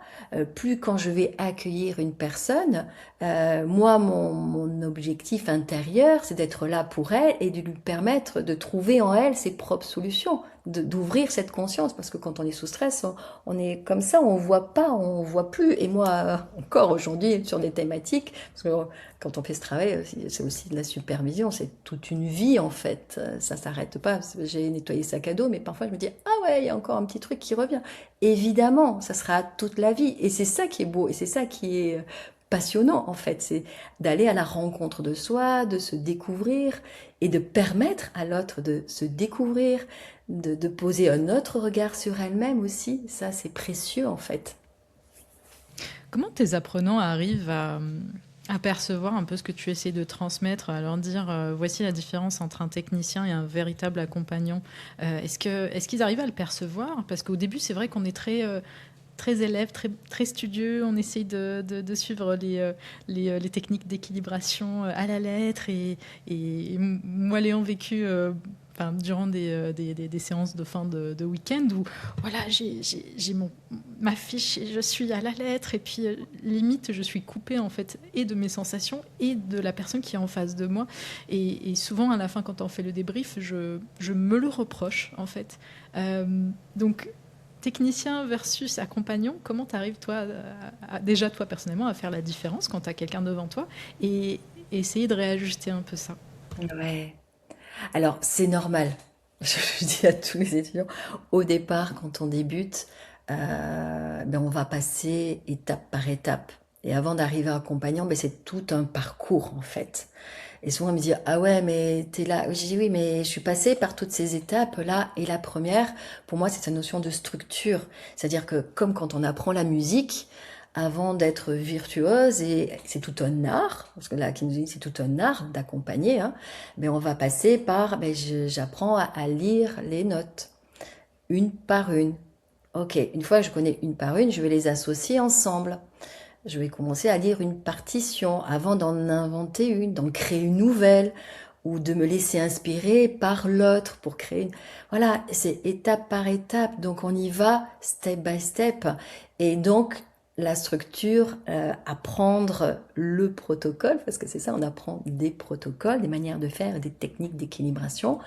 plus quand je vais accueillir une personne, moi, mon objectif intérieur, c'est d'être là pour elle et de lui permettre de trouver en elle ses propres solutions, d'ouvrir cette conscience, parce que quand on est sous stress, on est comme ça, on voit pas, on voit plus. Et moi, encore aujourd'hui, sur des thématiques, parce que quand on fait ce travail, c'est aussi de la supervision, c'est toute une vie en fait. Ça s'arrête pas. J'ai nettoyé sac à dos, mais parfois je me dis ah ouais, il y a encore un petit truc qui revient. Évidemment, ça sera toute la vie, et c'est ça qui est beau, et c'est ça qui est passionnant en fait, c'est d'aller à la rencontre de soi, de se découvrir et de permettre à l'autre de se découvrir, de poser un autre regard sur elle-même aussi. Ça, c'est précieux en fait. Comment tes apprenants arrivent à percevoir un peu ce que tu essaies de transmettre, à leur dire voici la différence entre un technicien et un véritable accompagnant. Est-ce qu'ils arrivent à le percevoir? Parce qu'au début, c'est vrai qu'on est très élève, très studieux. On essaye de suivre les techniques d'équilibration à la lettre. Et moi, l'ayant vécu enfin, durant des séances de fin de week-end où voilà, j'ai ma fiche et je suis à la lettre. Et puis, limite, je suis coupée en fait, et de mes sensations et de la personne qui est en face de moi. Et souvent, à la fin, quand on fait le débrief, je me le reproche en fait. Donc, technicien versus accompagnant, comment tu arrives, toi, déjà, toi, personnellement, à faire la différence quand tu as quelqu'un devant toi et essayer de réajuster un peu ça? Ouais. Alors, c'est normal. Je dis à tous les étudiants, au départ, quand on débute, ben, on va passer étape par étape. Et avant d'arriver à accompagnant, ben, c'est tout un parcours, en fait. Et souvent, on me dit, ah ouais, mais t'es là. Je dis, oui, mais je suis passée par toutes ces étapes-là. Et la première, pour moi, c'est cette notion de structure. C'est-à-dire que, comme quand on apprend la musique, avant d'être virtuose, et c'est tout un art, parce que la kinesiologie, c'est tout un art d'accompagner, hein, mais on va passer par, ben, j'apprends à lire les notes, une par une. Ok, une fois que je connais une par une, je vais les associer ensemble. Je vais commencer à lire une partition avant d'en inventer une, d'en créer une nouvelle, ou de me laisser inspirer par l'autre pour créer une... Voilà, c'est étape par étape, donc on y va step by step. Et donc, la structure, apprendre le protocole, parce que c'est ça, on apprend des protocoles, des manières de faire, des techniques d'équilibration.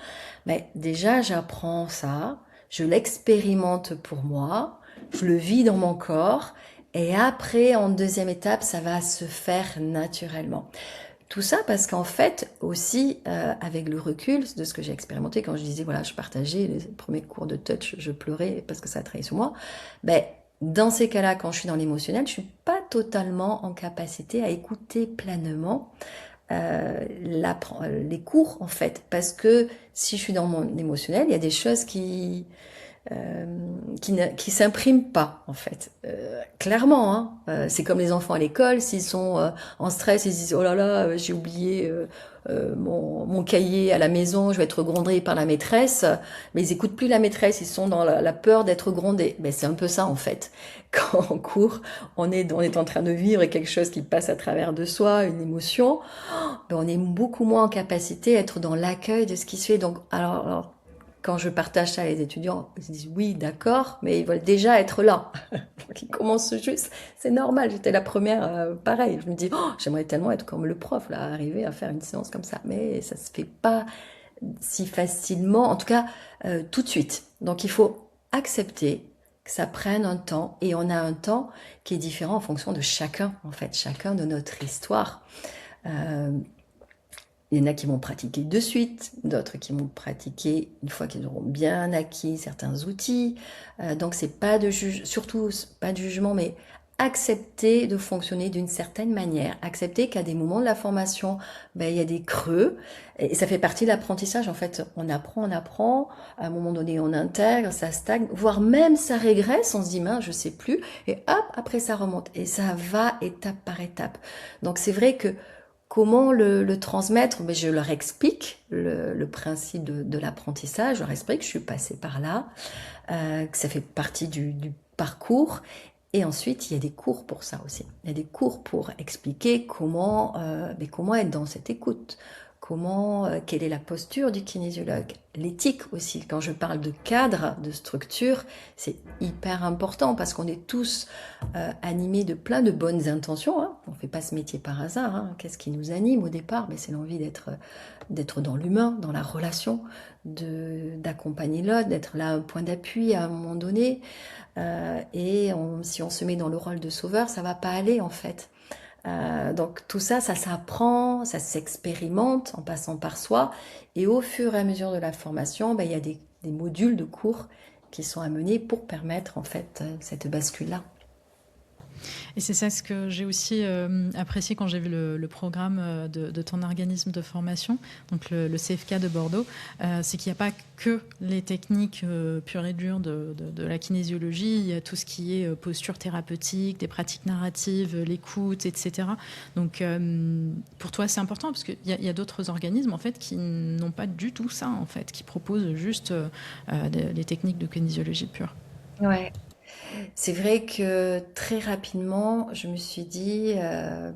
Mais déjà, j'apprends ça, je l'expérimente pour moi, je le vis dans mon corps, et après, en deuxième étape, ça va se faire naturellement. Tout ça parce qu'en fait, aussi, avec le recul de ce que j'ai expérimenté, quand je disais, voilà, je partageais les premiers cours de touch, je pleurais parce que ça a travaillé sur moi, ben, dans ces cas-là, quand je suis dans l'émotionnel, je suis pas totalement en capacité à écouter pleinement les cours, en fait. Parce que si je suis dans mon émotionnel, il y a des choses euh, qui s'impriment pas en fait. Clairement, hein. C'est comme les enfants à l'école, s'ils sont en stress, ils se disent oh là là, j'ai oublié mon cahier à la maison, je vais être grondé par la maîtresse, mais ils écoutent plus la maîtresse, ils sont dans la peur d'être grondés. Ben, c'est un peu ça en fait. Quand on court, on est en train de vivre quelque chose qui passe à travers de soi, une émotion, ben, on est beaucoup moins en capacité à être dans l'accueil de ce qui se fait. Donc, alors quand je partage ça à les étudiants, ils disent oui, d'accord, mais ils veulent déjà être là. Donc ils commencent juste, c'est normal, j'étais la première, pareil. Je me dis, oh, j'aimerais tellement être comme le prof, là, arriver à faire une séance comme ça. Mais ça se fait pas si facilement, en tout cas, tout de suite. Donc il faut accepter que ça prenne un temps, et on a un temps qui est différent en fonction de chacun, en fait, chacun de notre histoire. Euh, il y en a qui vont pratiquer de suite, d'autres qui vont pratiquer une fois qu'ils auront bien acquis certains outils. Donc c'est pas de surtout pas de jugement, mais accepter de fonctionner d'une certaine manière, accepter qu'à des moments de la formation, il y a des creux, et ça fait partie de l'apprentissage. En fait, on apprend, à un moment donné, on intègre, ça stagne, voire même ça régresse, on se dit, mince, je sais plus, et hop, après ça remonte, et ça va étape par étape. Donc c'est vrai que comment le transmettre? Je leur explique le principe de l'apprentissage, je leur explique que je suis passée par là, que ça fait partie du parcours. Et ensuite, il y a des cours pour ça aussi. Il y a des cours pour expliquer comment être dans cette écoute, quelle est la posture du kinésiologue, l'éthique aussi. Quand je parle de cadre, de structure, c'est hyper important parce qu'on est tous animés de plein de bonnes intentions. Hein. On ne fait pas ce métier par hasard. Hein. Qu'est-ce qui nous anime au départ? C'est l'envie d'être dans l'humain, dans la relation, d'accompagner l'autre, d'être là un point d'appui à un moment donné. Si on se met dans le rôle de sauveur, ça va pas aller en fait. Donc tout ça, ça s'apprend, ça s'expérimente en passant par soi. Et au fur et à mesure de la formation, il y a des modules de cours qui sont amenés pour permettre en fait cette bascule-là. Et c'est ça ce que j'ai aussi apprécié quand j'ai vu le programme de ton organisme de formation, donc le CFK de Bordeaux, c'est qu'il n'y a pas que les techniques pures et dures de la kinésiologie, il y a tout ce qui est posture thérapeutique, des pratiques narratives, l'écoute, etc. Donc pour toi c'est important parce qu'il y a d'autres organismes en fait qui n'ont pas du tout ça en fait, qui proposent juste les techniques de kinésiologie pure. Ouais. C'est vrai que très rapidement, je me suis dit, en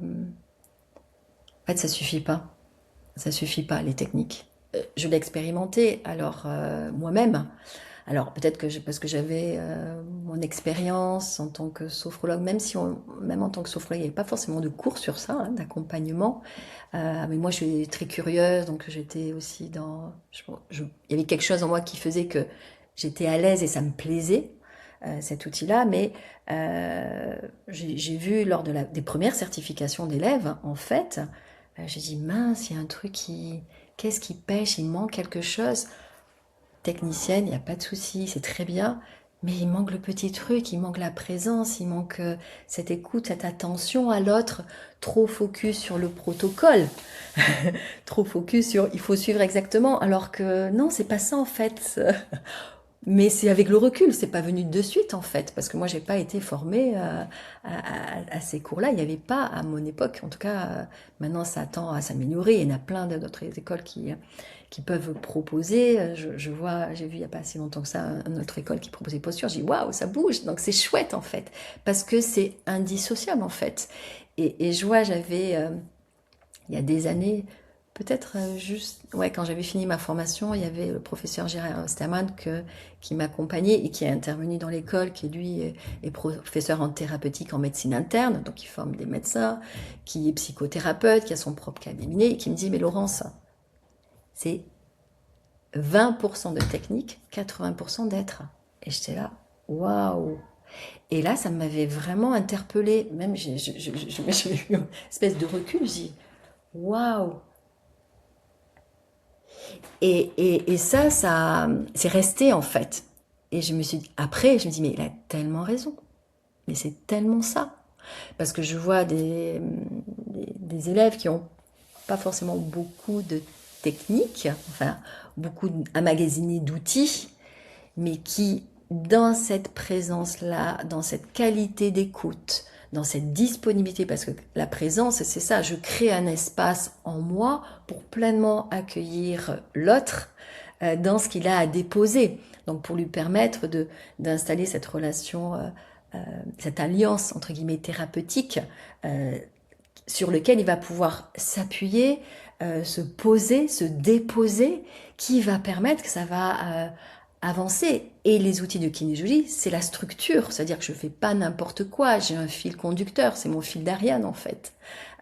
fait, ça suffit pas. Ça suffit pas, les techniques. Je l'ai expérimenté, alors moi-même. Alors peut-être que parce que j'avais mon expérience en tant que sophrologue, même en tant que sophrologue, il n'y avait pas forcément de cours sur ça, hein, d'accompagnement. Mais moi, je suis très curieuse, donc j'étais aussi il y avait quelque chose en moi qui faisait que j'étais à l'aise et ça me plaisait. Cet outil-là, mais j'ai vu lors des premières certifications d'élèves, en fait, j'ai dit mince, il y a un truc qu'est-ce qui pêche, il manque quelque chose. Technicienne, il n'y a pas de souci, c'est très bien, mais il manque le petit truc, il manque la présence, il manque cette écoute, cette attention à l'autre, trop focus sur le protocole, trop focus sur il faut suivre exactement, alors que non, c'est pas ça en fait. Mais c'est avec le recul, c'est pas venu de suite en fait, parce que moi j'ai pas été formée à ces cours-là. Il n'y avait pas à mon époque, en tout cas maintenant ça tend à s'améliorer. Il y en a plein d'autres écoles qui peuvent proposer. J'ai vu il y a pas si longtemps que ça une autre école qui proposait posture. J'ai dit waouh, ça bouge, donc c'est chouette en fait, parce que c'est indissociable en fait. Et je vois, j'avais il y a des années. Peut-être quand j'avais fini ma formation, il y avait le professeur Gérard Osterman qui m'accompagnait et qui est intervenu dans l'école, qui lui est professeur en thérapeutique en médecine interne, donc il forme des médecins, qui est psychothérapeute, qui a son propre cabinet, et qui me dit, mais Laurence, c'est 20% de technique, 80% d'être. Et j'étais là, waouh! Et là, ça m'avait vraiment interpellée, même j'ai eu une espèce de recul, j'ai dit, waouh! Et ça c'est resté en fait. Et après, je me dis, mais il a tellement raison. Mais c'est tellement ça. Parce que je vois des élèves qui ont pas forcément beaucoup de techniques, enfin, beaucoup emmagasinés d'outils, mais qui, dans cette présence-là, dans cette qualité d'écoute, dans cette disponibilité, parce que la présence, c'est ça, je crée un espace en moi pour pleinement accueillir l'autre dans ce qu'il a à déposer. Donc pour lui permettre d'installer cette relation, cette alliance, entre guillemets, thérapeutique, sur lequel il va pouvoir s'appuyer, se poser, se déposer, qui va permettre que ça va avancer. Et les outils de kinésiologie, c'est la structure, c'est-à-dire que je fais pas n'importe quoi, j'ai un fil conducteur, c'est mon fil d'Ariane en fait.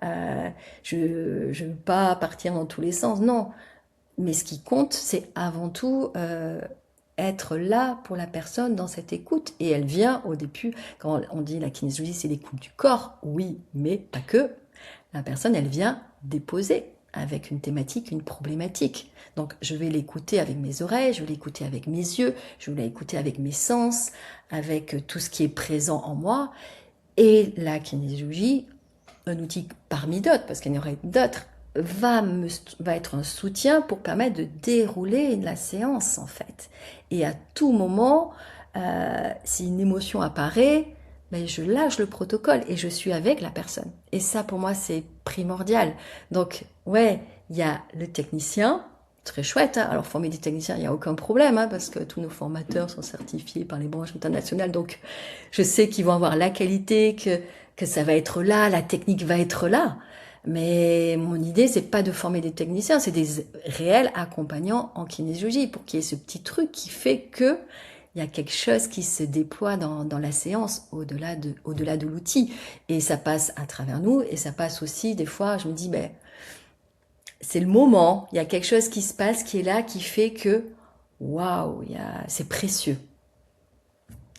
Je ne veux pas partir dans tous les sens, non. Mais ce qui compte, c'est avant tout être là pour la personne dans cette écoute. Et elle vient au début, quand on dit la kinésiologie, c'est l'écoute du corps, oui, mais pas que. La personne, elle vient déposer avec une thématique, une problématique. Donc je vais l'écouter avec mes oreilles, je vais l'écouter avec mes yeux, je vais l'écouter avec mes sens, avec tout ce qui est présent en moi. Et la kinésiologie, un outil parmi d'autres, parce qu'il y en aurait d'autres, va être un soutien pour permettre de dérouler la séance, en fait. Et à tout moment, si une émotion apparaît, ben je lâche le protocole et je suis avec la personne. Et ça, pour moi, c'est primordial. Donc, ouais, il y a le technicien, très chouette. Hein. Alors, former des techniciens, il n'y a aucun problème, hein, parce que tous nos formateurs sont certifiés par les branches internationales. Donc, je sais qu'ils vont avoir la qualité, que ça va être là, la technique va être là. Mais mon idée, c'est pas de former des techniciens, c'est des réels accompagnants en kinésiologie pour qu'il y ait ce petit truc qui fait que il y a quelque chose qui se déploie dans la séance au-delà de l'outil. Et ça passe à travers nous et ça passe aussi, des fois, je me dis, ben, c'est le moment, il y a quelque chose qui se passe qui est là, qui fait que, waouh, c'est précieux.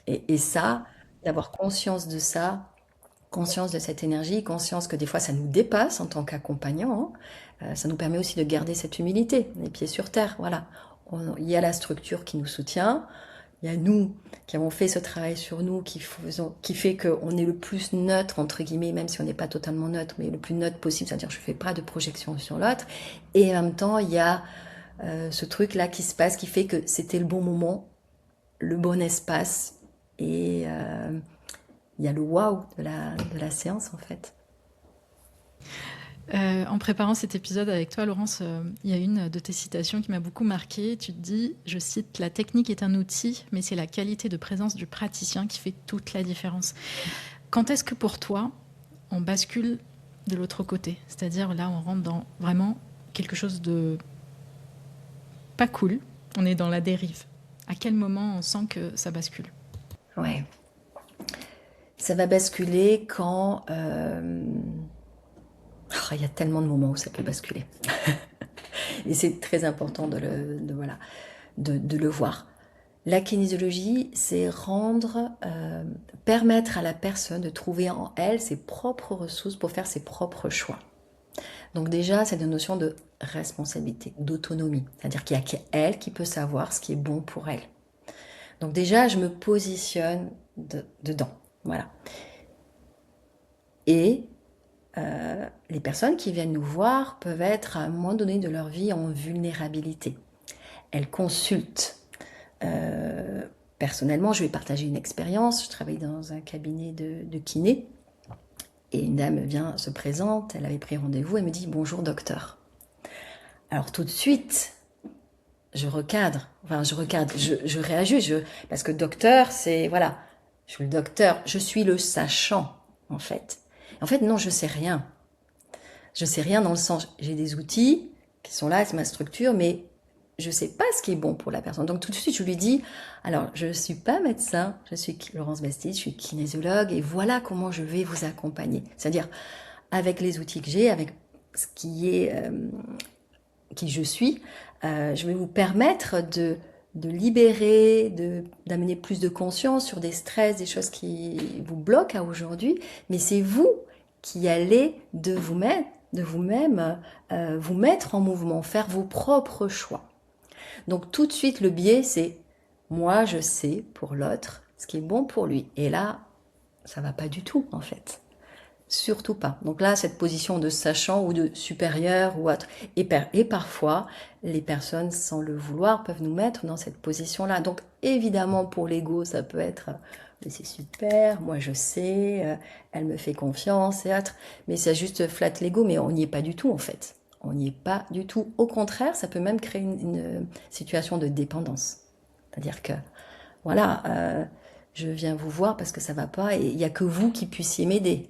Et ça, d'avoir conscience de ça, conscience de cette énergie, conscience que des fois ça nous dépasse en tant qu'accompagnant, hein, ça nous permet aussi de garder cette humilité, les pieds sur terre, voilà. Il y a la structure qui nous soutient, il y a nous qui avons fait ce travail sur nous, qui fait qu'on est le plus neutre, entre guillemets, même si on n'est pas totalement neutre, mais le plus neutre possible, c'est-à-dire je ne fais pas de projection sur l'autre, et en même temps il y a ce truc-là qui se passe, qui fait que c'était le bon moment, le bon espace, et il y a le waouh de la séance en fait. En préparant cet épisode avec toi, Laurence, il y a une de tes citations qui m'a beaucoup marquée. Tu te dis, je cite, la technique est un outil, mais c'est la qualité de présence du praticien qui fait toute la différence. Quand est-ce que pour toi, on bascule de l'autre côté? C'est-à-dire là, on rentre dans vraiment quelque chose de pas cool. On est dans la dérive. À quel moment on sent que ça bascule? Ouais. Ça va basculer quand... il y a tellement de moments où ça peut basculer. Et c'est très important de le voir. La kinésiologie, c'est permettre à la personne de trouver en elle ses propres ressources pour faire ses propres choix. Donc déjà, c'est une notion de responsabilité, d'autonomie. C'est-à-dire qu'il n'y a qu'elle qui peut savoir ce qui est bon pour elle. Donc déjà, je me positionne dedans. Voilà. Et les personnes qui viennent nous voir peuvent être à un moment donné de leur vie en vulnérabilité. Elles consultent. Personnellement, je vais partager une expérience. Je travaille dans un cabinet de kiné et une dame vient, se présente, elle avait pris rendez-vous et me dit « Bonjour docteur ». Alors tout de suite, je réajuste, parce que docteur, c'est, voilà, je suis le docteur, je suis le sachant, en fait. En fait, non, je sais rien. Je sais rien dans le sens, j'ai des outils qui sont là, c'est ma structure, mais je sais pas ce qui est bon pour la personne. Donc tout de suite, je lui dis, alors, je ne suis pas médecin, je suis Laurence Bastide, je suis kinésiologue, et voilà comment je vais vous accompagner. C'est-à-dire, avec les outils que j'ai, avec ce qui je suis, je vais vous permettre de libérer, d'amener plus de conscience sur des stress, des choses qui vous bloquent à aujourd'hui, mais c'est vous qui allez de vous-même vous mettre en mouvement, faire vos propres choix. Donc tout de suite, le biais, c'est moi, je sais pour l'autre ce qui est bon pour lui. Et là, ça va pas du tout, en fait. Surtout pas. Donc là, cette position de sachant ou de supérieur ou autre. Et parfois, les personnes, sans le vouloir, peuvent nous mettre dans cette position-là. Donc évidemment, pour l'ego, ça peut être « c'est super, moi je sais, elle me fait confiance et autres ». Mais ça juste flatte l'ego, mais on n'y est pas du tout en fait. On n'y est pas du tout. Au contraire, ça peut même créer une situation de dépendance. C'est-à-dire que, voilà, je viens vous voir parce que ça va pas et il n'y a que vous qui puissiez m'aider.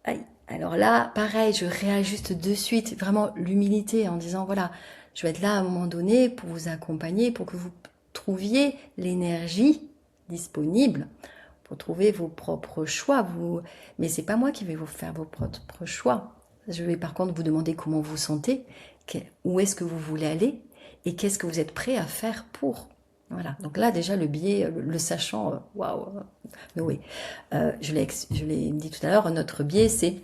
Aïe. Alors là, pareil, je réajuste de suite, vraiment l'humilité en disant, voilà, je vais être là à un moment donné pour vous accompagner, pour que vous trouviez l'énergie disponible, pour trouver vos propres choix. Mais c'est pas moi qui vais vous faire vos propres choix. Je vais par contre vous demander comment vous vous sentez, où est-ce que vous voulez aller et qu'est-ce que vous êtes prêt à faire pour. Voilà, donc là déjà le biais, le sachant, waouh, oui. Je l'ai dit tout à l'heure, notre biais c'est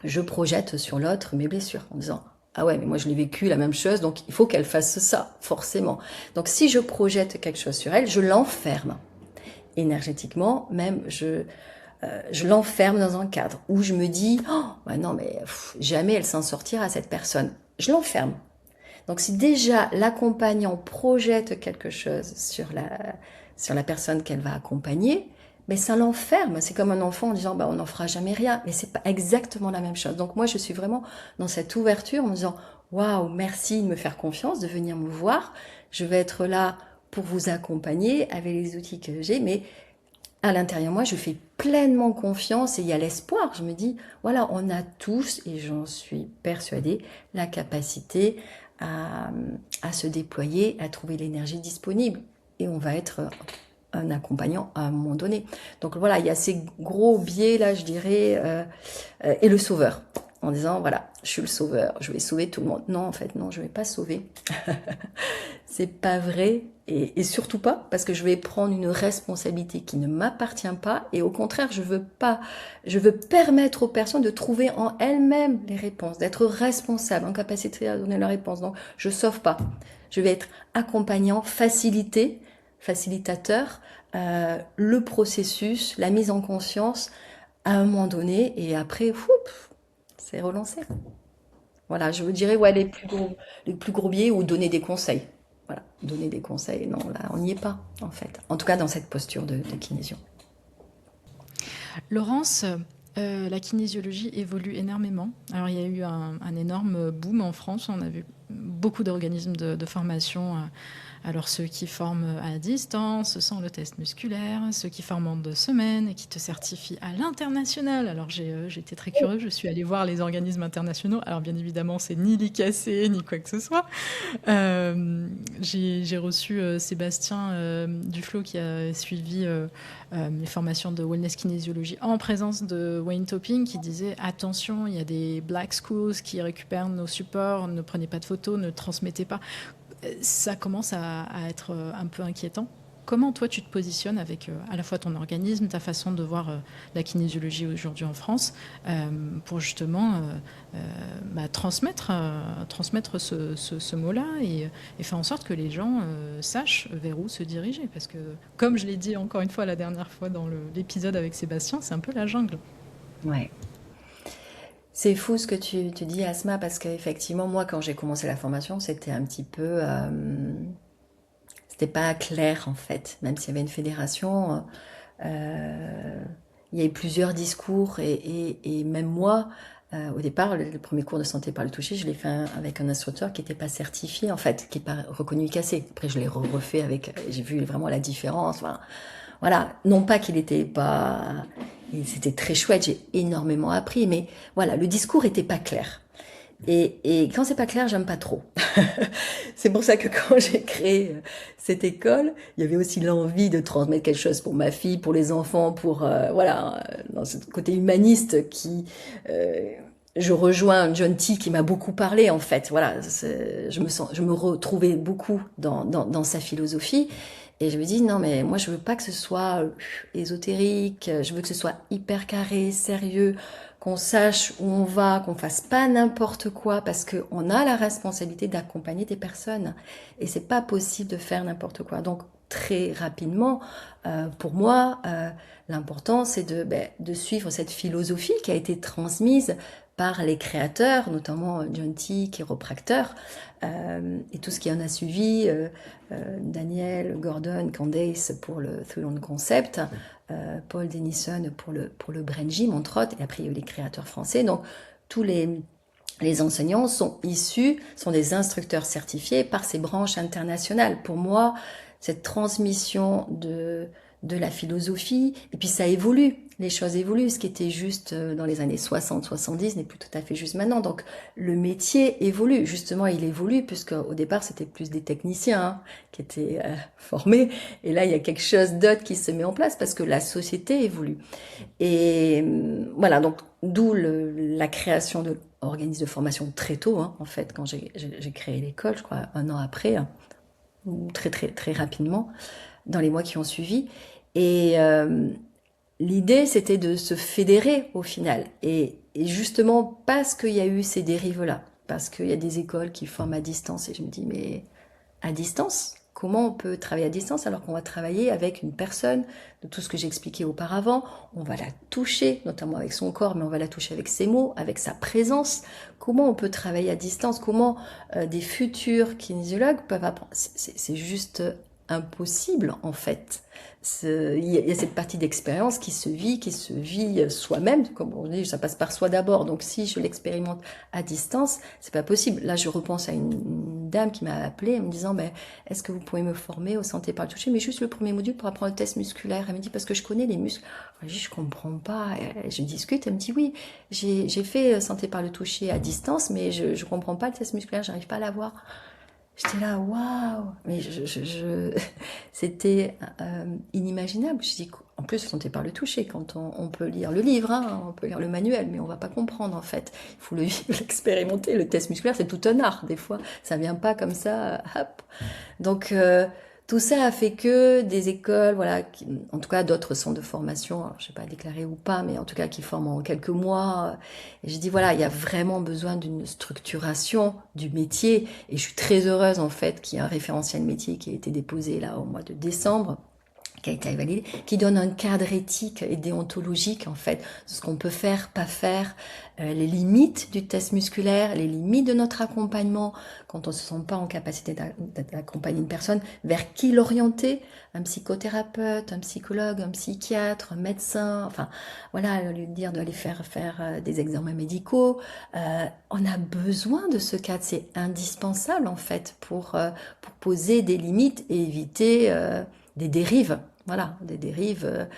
je projette sur l'autre mes blessures en disant ah ouais mais moi je l'ai vécu la même chose donc il faut qu'elle fasse ça forcément. Donc si je projette quelque chose sur elle, je l'enferme énergétiquement, même je l'enferme dans un cadre où je me dis, oh, bah non, mais jamais elle s'en sortira, cette personne. Je l'enferme. Donc si déjà l'accompagnant projette quelque chose sur la personne qu'elle va accompagner, mais ça l'enferme. C'est comme un enfant en disant bah, on n'en fera jamais rien. Mais c'est pas exactement la même chose. Donc moi je suis vraiment dans cette ouverture en me disant waouh, merci de me faire confiance, de venir me voir. Je vais être là pour vous accompagner avec les outils que j'ai, mais à l'intérieur, moi, je fais pleinement confiance et il y a l'espoir. Je me dis, voilà, on a tous, et j'en suis persuadée, la capacité à, à se déployer, à trouver l'énergie disponible. Et on va être un accompagnant à un moment donné. Donc voilà, il y a ces gros biais là, je dirais, et le sauveur. En disant, voilà, je suis le sauveur, je vais sauver tout le monde. Non, en fait, non, je vais pas sauver. C'est pas vrai. Et surtout pas parce que je vais prendre une responsabilité qui ne m'appartient pas et au contraire je veux pas, je veux permettre aux personnes de trouver en elles-mêmes les réponses, d'être responsables, en capacité à donner la réponse. Donc je sauve pas, je vais être accompagnant, facilitateur, le processus, la mise en conscience à un moment donné et après, c'est relancé. Voilà, je vous dirais ouais les plus gros biais ou donner des conseils. Voilà, donner des conseils, non, là, on n'y est pas, en fait. En tout cas, dans cette posture de kinésio. Laurence, la kinésiologie évolue énormément. Alors, il y a eu un énorme boom en France. On a vu beaucoup d'organismes de formation. Alors, ceux qui forment à distance, sans le test musculaire, ceux qui forment en 2 semaines et qui te certifient à l'international. Alors, j'ai été très curieuse. Je suis allée voir les organismes internationaux. Alors, bien évidemment, c'est ni l'IKC, ni quoi que ce soit. J'ai reçu Sébastien Duflo qui a suivi les formations de wellness kinésiologie en présence de Wayne Topping qui disait attention, il y a des black schools qui récupèrent nos supports, ne prenez pas de photos, ne transmettez pas. Ça commence à être un peu inquiétant. Comment toi tu te positionnes avec à la fois ton organisme, ta façon de voir la kinésiologie aujourd'hui en France pour justement transmettre ce mot-là et faire en sorte que les gens sachent vers où se diriger. Parce que comme je l'ai dit encore une fois la dernière fois dans l'épisode avec Sébastien, c'est un peu la jungle. Ouais. C'est fou ce que tu dis, Asma, parce qu'effectivement, moi, quand j'ai commencé la formation, c'était un petit peu... c'était pas clair, en fait. Même s'il y avait une fédération, il y a eu plusieurs discours. Et même moi, au départ, le premier cours de santé par le toucher, je l'ai fait avec un instructeur qui n'était pas certifié, en fait, qui n'est pas reconnu IKC. Après, je l'ai refait avec... J'ai vu vraiment la différence. Enfin, voilà, non pas qu'il n'était pas... C'était très chouette, j'ai énormément appris, mais voilà, le discours était pas clair. Et quand c'est pas clair, j'aime pas trop. C'est pour ça que quand j'ai créé cette école, il y avait aussi l'envie de transmettre quelque chose pour ma fille, pour les enfants, pour voilà, dans ce côté humaniste qui je rejoins John T qui m'a beaucoup parlé en fait. Voilà, je me retrouvais beaucoup dans sa philosophie. Et je me dis, non, mais moi, je veux pas que ce soit ésotérique, je veux que ce soit hyper carré, sérieux, qu'on sache où on va, qu'on fasse pas n'importe quoi, parce qu'on a la responsabilité d'accompagner des personnes. Et c'est pas possible de faire n'importe quoi. Donc, très rapidement, pour moi, l'important, c'est de suivre cette philosophie qui a été transmise par les créateurs, notamment John T, chiropracteur, et tout ce qui en a suivi, Daniel, Gordon, Candace pour le Thulon Concept, Paul Denison pour le Brain Gym, entre autres, et après il y a eu les créateurs français. Donc tous les enseignants sont issus, sont des instructeurs certifiés par ces branches internationales. Pour moi, cette transmission de la philosophie, et puis ça évolue, les choses évoluent, ce qui était juste dans les années 60-70 n'est plus tout à fait juste maintenant, donc le métier évolue, justement il évolue, puisque au départ c'était plus des techniciens qui étaient formés, et là il y a quelque chose d'autre qui se met en place, parce que la société évolue. Et voilà, donc d'où la création de l'organisme de formation très tôt, en fait, quand j'ai créé l'école, je crois 1 an après, ou très très très rapidement, dans les mois qui ont suivi. Et l'idée, c'était de se fédérer au final. Et justement, parce qu'il y a eu ces dérives-là, parce qu'il y a des écoles qui forment à distance, et je me dis, mais à distance, Comment on peut travailler à distance alors qu'on va travailler avec une personne, de tout ce que j'expliquais auparavant, on va la toucher, notamment avec son corps, mais on va la toucher avec ses mots, avec sa présence. Comment on peut travailler à distance? Comment des futurs kinésiologues peuvent apprendre? C'est juste impossible en fait. Il y a cette partie d'expérience qui se vit soi-même, comme on dit, ça passe par soi d'abord. Donc si je l'expérimente à distance, c'est pas possible. Là, je repense à une dame qui m'a appelée en me disant, est-ce que vous pouvez me former au santé par le toucher, mais juste le premier module pour apprendre le test musculaire. Elle me dit, parce que je connais les muscles. Je dis, je comprends pas. Et je discute, elle me dit, oui, j'ai fait santé par le toucher à distance, mais je comprends pas le test musculaire, j'arrive pas à l'avoir. J'étais là, waouh! Mais c'était inimaginable. Je dis, en plus, santé par le toucher, quand on peut lire le livre, hein, on peut lire le manuel, mais on va pas comprendre en fait. Il faut l'expérimenter. Le test musculaire, c'est tout un art. Des fois, ça vient pas comme ça, hop. Donc, tout ça a fait que des écoles, voilà, en tout cas d'autres centres de formation, alors, je sais pas déclaré ou pas, mais en tout cas qui forment en quelques mois. Et je dis voilà, il y a vraiment besoin d'une structuration du métier. Et je suis très heureuse en fait qu'il y ait un référentiel métier qui a été déposé là au mois de décembre, qui a été validé, qui donne un cadre éthique et déontologique en fait, de ce qu'on peut faire, pas faire, les limites du test musculaire, les limites de notre accompagnement, quand on se sent pas en capacité d'accompagner une personne, vers qui l'orienter, un psychothérapeute, un psychologue, un psychiatre, un médecin, enfin voilà, lui dire d'aller faire des examens médicaux. On a besoin de ce cadre, c'est indispensable en fait pour poser des limites et éviter des dérives, voilà, des dérives,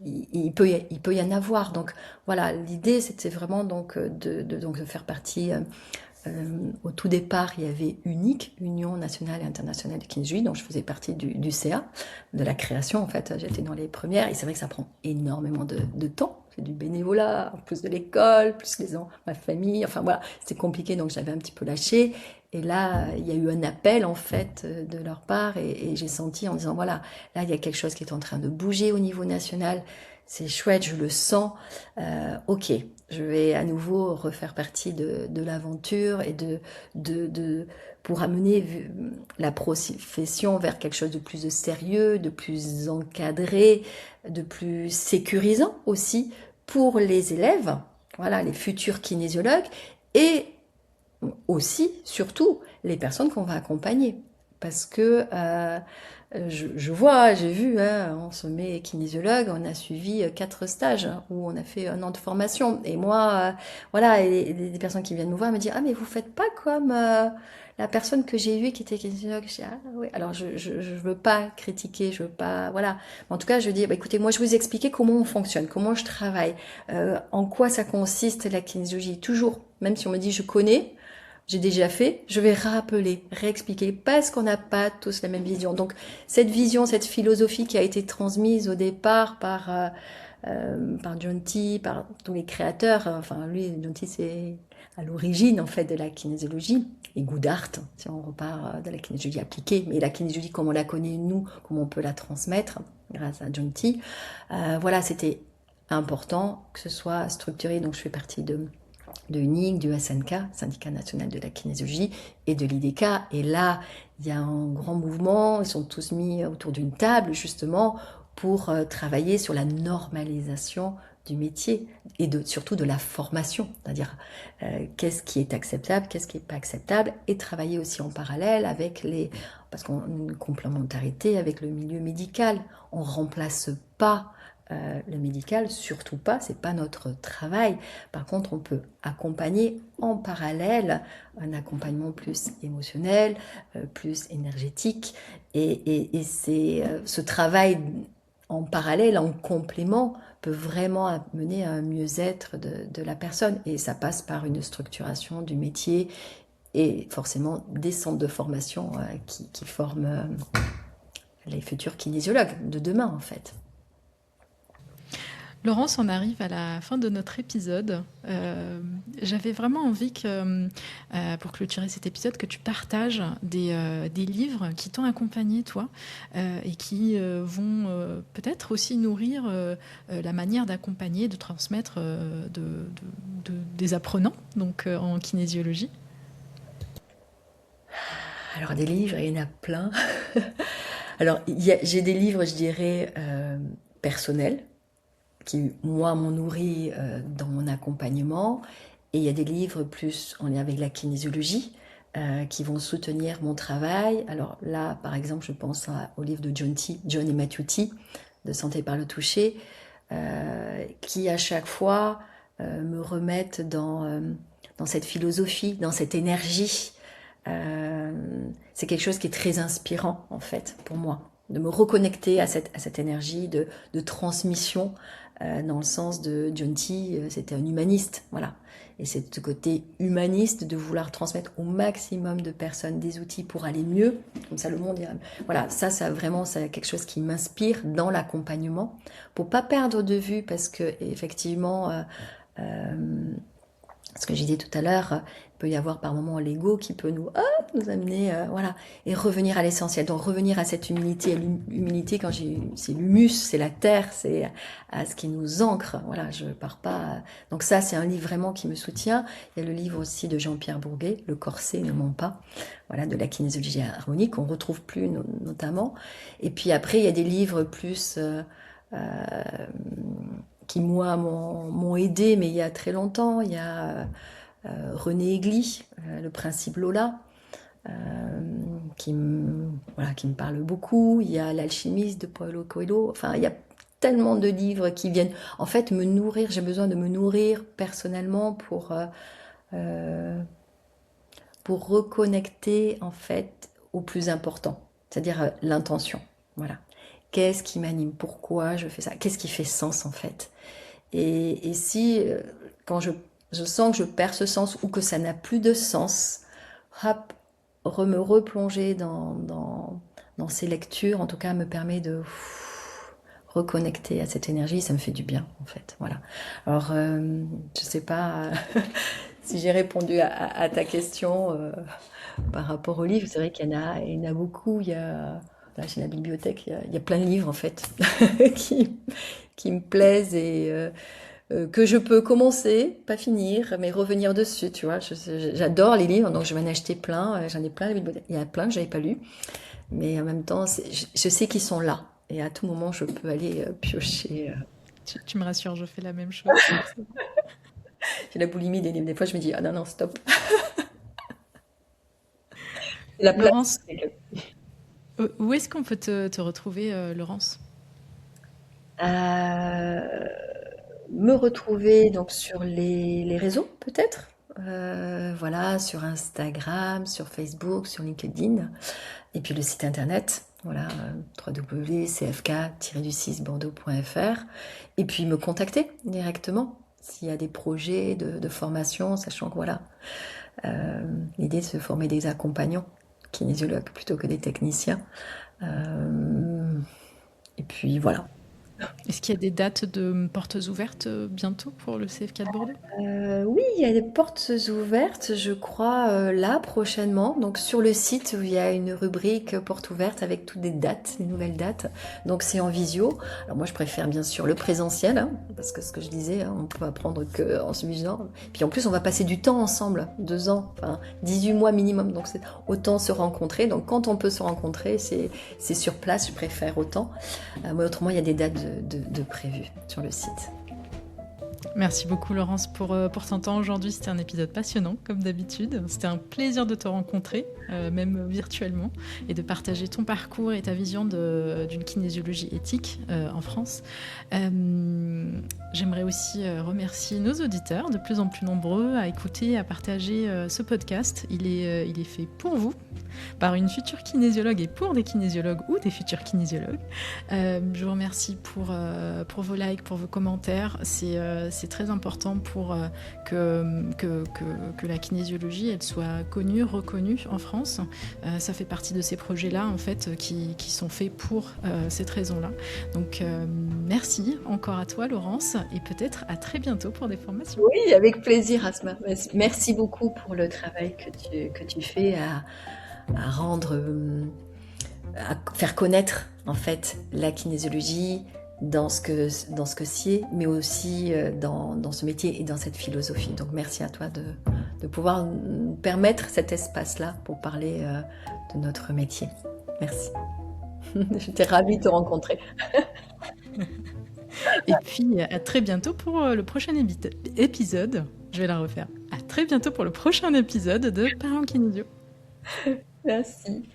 il peut y en avoir. Donc voilà, l'idée c'était vraiment donc de faire partie. Au tout départ, il y avait UNIC, Union nationale et internationale de kinésiologie, donc je faisais partie du CA, de la création en fait. J'étais dans les premières et c'est vrai que ça prend énormément de temps. C'est du bénévolat, en plus de l'école, plus ma famille, enfin voilà, c'était compliqué donc j'avais un petit peu lâché. Et là, il y a eu un appel en fait de leur part et j'ai senti en disant voilà, là il y a quelque chose qui est en train de bouger au niveau national. C'est chouette, je le sens. Ok, je vais à nouveau refaire partie de l'aventure et pour amener la profession vers quelque chose de plus sérieux, de plus encadré, de plus sécurisant aussi pour les élèves, voilà, les futurs kinésiologues et aussi, surtout, les personnes qu'on va accompagner. Parce que j'ai vu, hein, on se met kinésiologue, on a suivi 4 stages hein, où on a fait 1 an de formation. Et moi, voilà, et des personnes qui viennent me voir me disent ah mais vous faites pas comme la personne que j'ai vue qui était kinésiologue. Je dis ah oui. Alors je veux pas critiquer, je veux pas, voilà. En tout cas, je dis écoutez, moi je vous expliquer comment on fonctionne, comment je travaille, en quoi ça consiste la kinésiologie. Toujours, même si on me dit je connais. J'ai déjà fait, je vais rappeler, réexpliquer, parce qu'on n'a pas tous la même vision. Donc cette vision, cette philosophie qui a été transmise au départ par Jonty, par tous les créateurs, enfin lui, Jonty c'est à l'origine en fait de la kinésiologie, et Goodhart, si on repart de la kinésiologie appliquée, mais la kinésiologie comme on la connaît nous, comment on peut la transmettre grâce à Jonty, voilà, c'était important que ce soit structuré, donc je fais partie de UNIC, du SNK, Syndicat national de la kinésiologie, et de l'IDK. Et là, il y a un grand mouvement, ils sont tous mis autour d'une table, justement, pour travailler sur la normalisation du métier et surtout de la formation, c'est-à-dire qu'est-ce qui est acceptable, qu'est-ce qui n'est pas acceptable, et travailler aussi en parallèle avec parce qu'on a une complémentarité avec le milieu médical. On ne remplace pas le médical, surtout pas, c'est pas notre travail. Par contre, on peut accompagner en parallèle un accompagnement plus émotionnel, plus énergétique, et c'est ce travail en parallèle, en complément, peut vraiment amener à un mieux-être de la personne, et ça passe par une structuration du métier et forcément des centres de formation qui forment les futurs kinésiologues de demain en fait. Laurence, on arrive à la fin de notre épisode. J'avais vraiment envie que, pour clôturer cet épisode, que tu partages des livres qui t'ont accompagné, toi, et qui vont peut-être aussi nourrir la manière d'accompagner, de transmettre des apprenants donc, en kinésiologie. Alors des livres, il y en a plein. Alors j'ai des livres, je dirais, personnels, qui, moi, m'ont nourri dans mon accompagnement. Et il y a des livres plus en lien avec la kinésiologie qui vont soutenir mon travail. Alors là, par exemple, je pense au livre de John et Matthew T, de Santé par le toucher, qui à chaque fois me remettent dans cette philosophie, dans cette énergie. C'est quelque chose qui est très inspirant, en fait, pour moi, de me reconnecter à cette énergie de transmission, dans le sens de John T, c'était un humaniste, voilà. Et c'est ce côté humaniste de vouloir transmettre au maximum de personnes des outils pour aller mieux, comme ça le monde ira. Voilà, ça vraiment, c'est quelque chose qui m'inspire dans l'accompagnement, pour pas perdre de vue, parce que effectivement, ce que j'ai dit tout à l'heure, il peut y avoir par moments l'ego qui peut nous amener, voilà, et revenir à l'essentiel. Donc revenir à cette humilité, quand c'est l'humus, c'est la terre, c'est à ce qui nous ancre. Voilà, je pars pas. Donc ça, c'est un livre vraiment qui me soutient. Il y a le livre aussi de Jean-Pierre Bourguet, Le corset ne ment pas. Voilà, de la kinésiologie harmonique, qu'on retrouve plus notamment. Et puis après, il y a des livres plus qui moi m'ont aidé, mais il y a très longtemps. Il y a René Egli, Le principe Lola, qui me parle beaucoup. Il y a L'alchimiste de Paulo Coelho. Enfin, il y a tellement de livres qui viennent en fait me nourrir. J'ai besoin de me nourrir personnellement pour reconnecter en fait au plus important, c'est-à-dire l'intention. Voilà. Qu'est-ce qui m'anime? Pourquoi je fais ça? Qu'est-ce qui fait sens en fait? Et si, quand je sens que je perds ce sens ou que ça n'a plus de sens, hop, me replonger dans ces lectures, en tout cas, me permet de reconnecter à cette énergie. Ça me fait du bien, en fait. Voilà. Alors, je sais pas si j'ai répondu à ta question par rapport aux livres. C'est vrai qu'il y en a beaucoup. Là, chez la bibliothèque, il y a plein de livres, en fait, qui me plaisent et que je peux commencer, pas finir, mais revenir dessus, tu vois. J'adore les livres, donc je vais en acheter plein. J'en ai plein à la bibliothèque. Il y en a plein que j'avais pas lus, mais en même temps, je sais qu'ils sont là. Et à tout moment, je peux aller piocher. Tu me rassures, je fais la même chose. J'ai la boulimie des livres. Des fois, je me dis, ah non, non, stop. La place. Laurence, où est-ce qu'on peut te retrouver, Laurence? Me retrouver donc sur les réseaux, peut-être. Voilà, sur Instagram, sur Facebook, sur LinkedIn. Et puis le site internet, voilà, www.cfk-bordeaux.fr. Et puis me contacter directement s'il y a des projets de formation, sachant que voilà, l'idée de se former des accompagnants kinésiologues plutôt que des techniciens. Et puis voilà. Est-ce qu'il y a des dates de portes ouvertes bientôt pour le CF4 Bordeaux? Oui, il y a des portes ouvertes, je crois, là prochainement. Donc sur le site où il y a une rubrique portes ouvertes avec toutes des dates, des nouvelles dates. Donc c'est en visio. Alors moi je préfère bien sûr le présentiel, hein, parce que ce que je disais, hein, on peut apprendre qu'en se visant. Puis en plus on va passer du temps ensemble, 2 ans, enfin 18 mois minimum. Donc c'est autant se rencontrer. Donc quand on peut se rencontrer, c'est sur place, je préfère autant. Mais autrement il y a des dates de prévues sur le site. Merci beaucoup Laurence pour ton temps aujourd'hui. C'était un épisode passionnant comme d'habitude. C'était un plaisir de te rencontrer, même virtuellement, et de partager ton parcours et ta vision d'une kinésiologie éthique en France. J'aimerais aussi remercier nos auditeurs, de plus en plus nombreux, à écouter, à partager ce podcast. Il est fait pour vous, par une future kinésiologue et pour des kinésiologues ou des futurs kinésiologues. Je vous remercie pour vos likes, pour vos commentaires. C'est très important pour que la kinésiologie elle soit connue, reconnue en France. Ça fait partie de ces projets-là en fait qui sont faits pour cette raison-là. Donc merci encore à toi Laurence et peut-être à très bientôt pour des formations. Oui, avec plaisir Asma. Merci beaucoup pour le travail que tu fais à rendre, à faire connaître en fait la kinésiologie, dans ce que c'est, mais aussi dans ce métier et dans cette philosophie. Donc merci à toi de pouvoir nous permettre cet espace-là pour parler de notre métier. Merci. J'étais ravie de te rencontrer. Et puis, à très bientôt pour le prochain épisode. Je vais la refaire. À très bientôt pour le prochain épisode de Parlons Kinésio. Merci.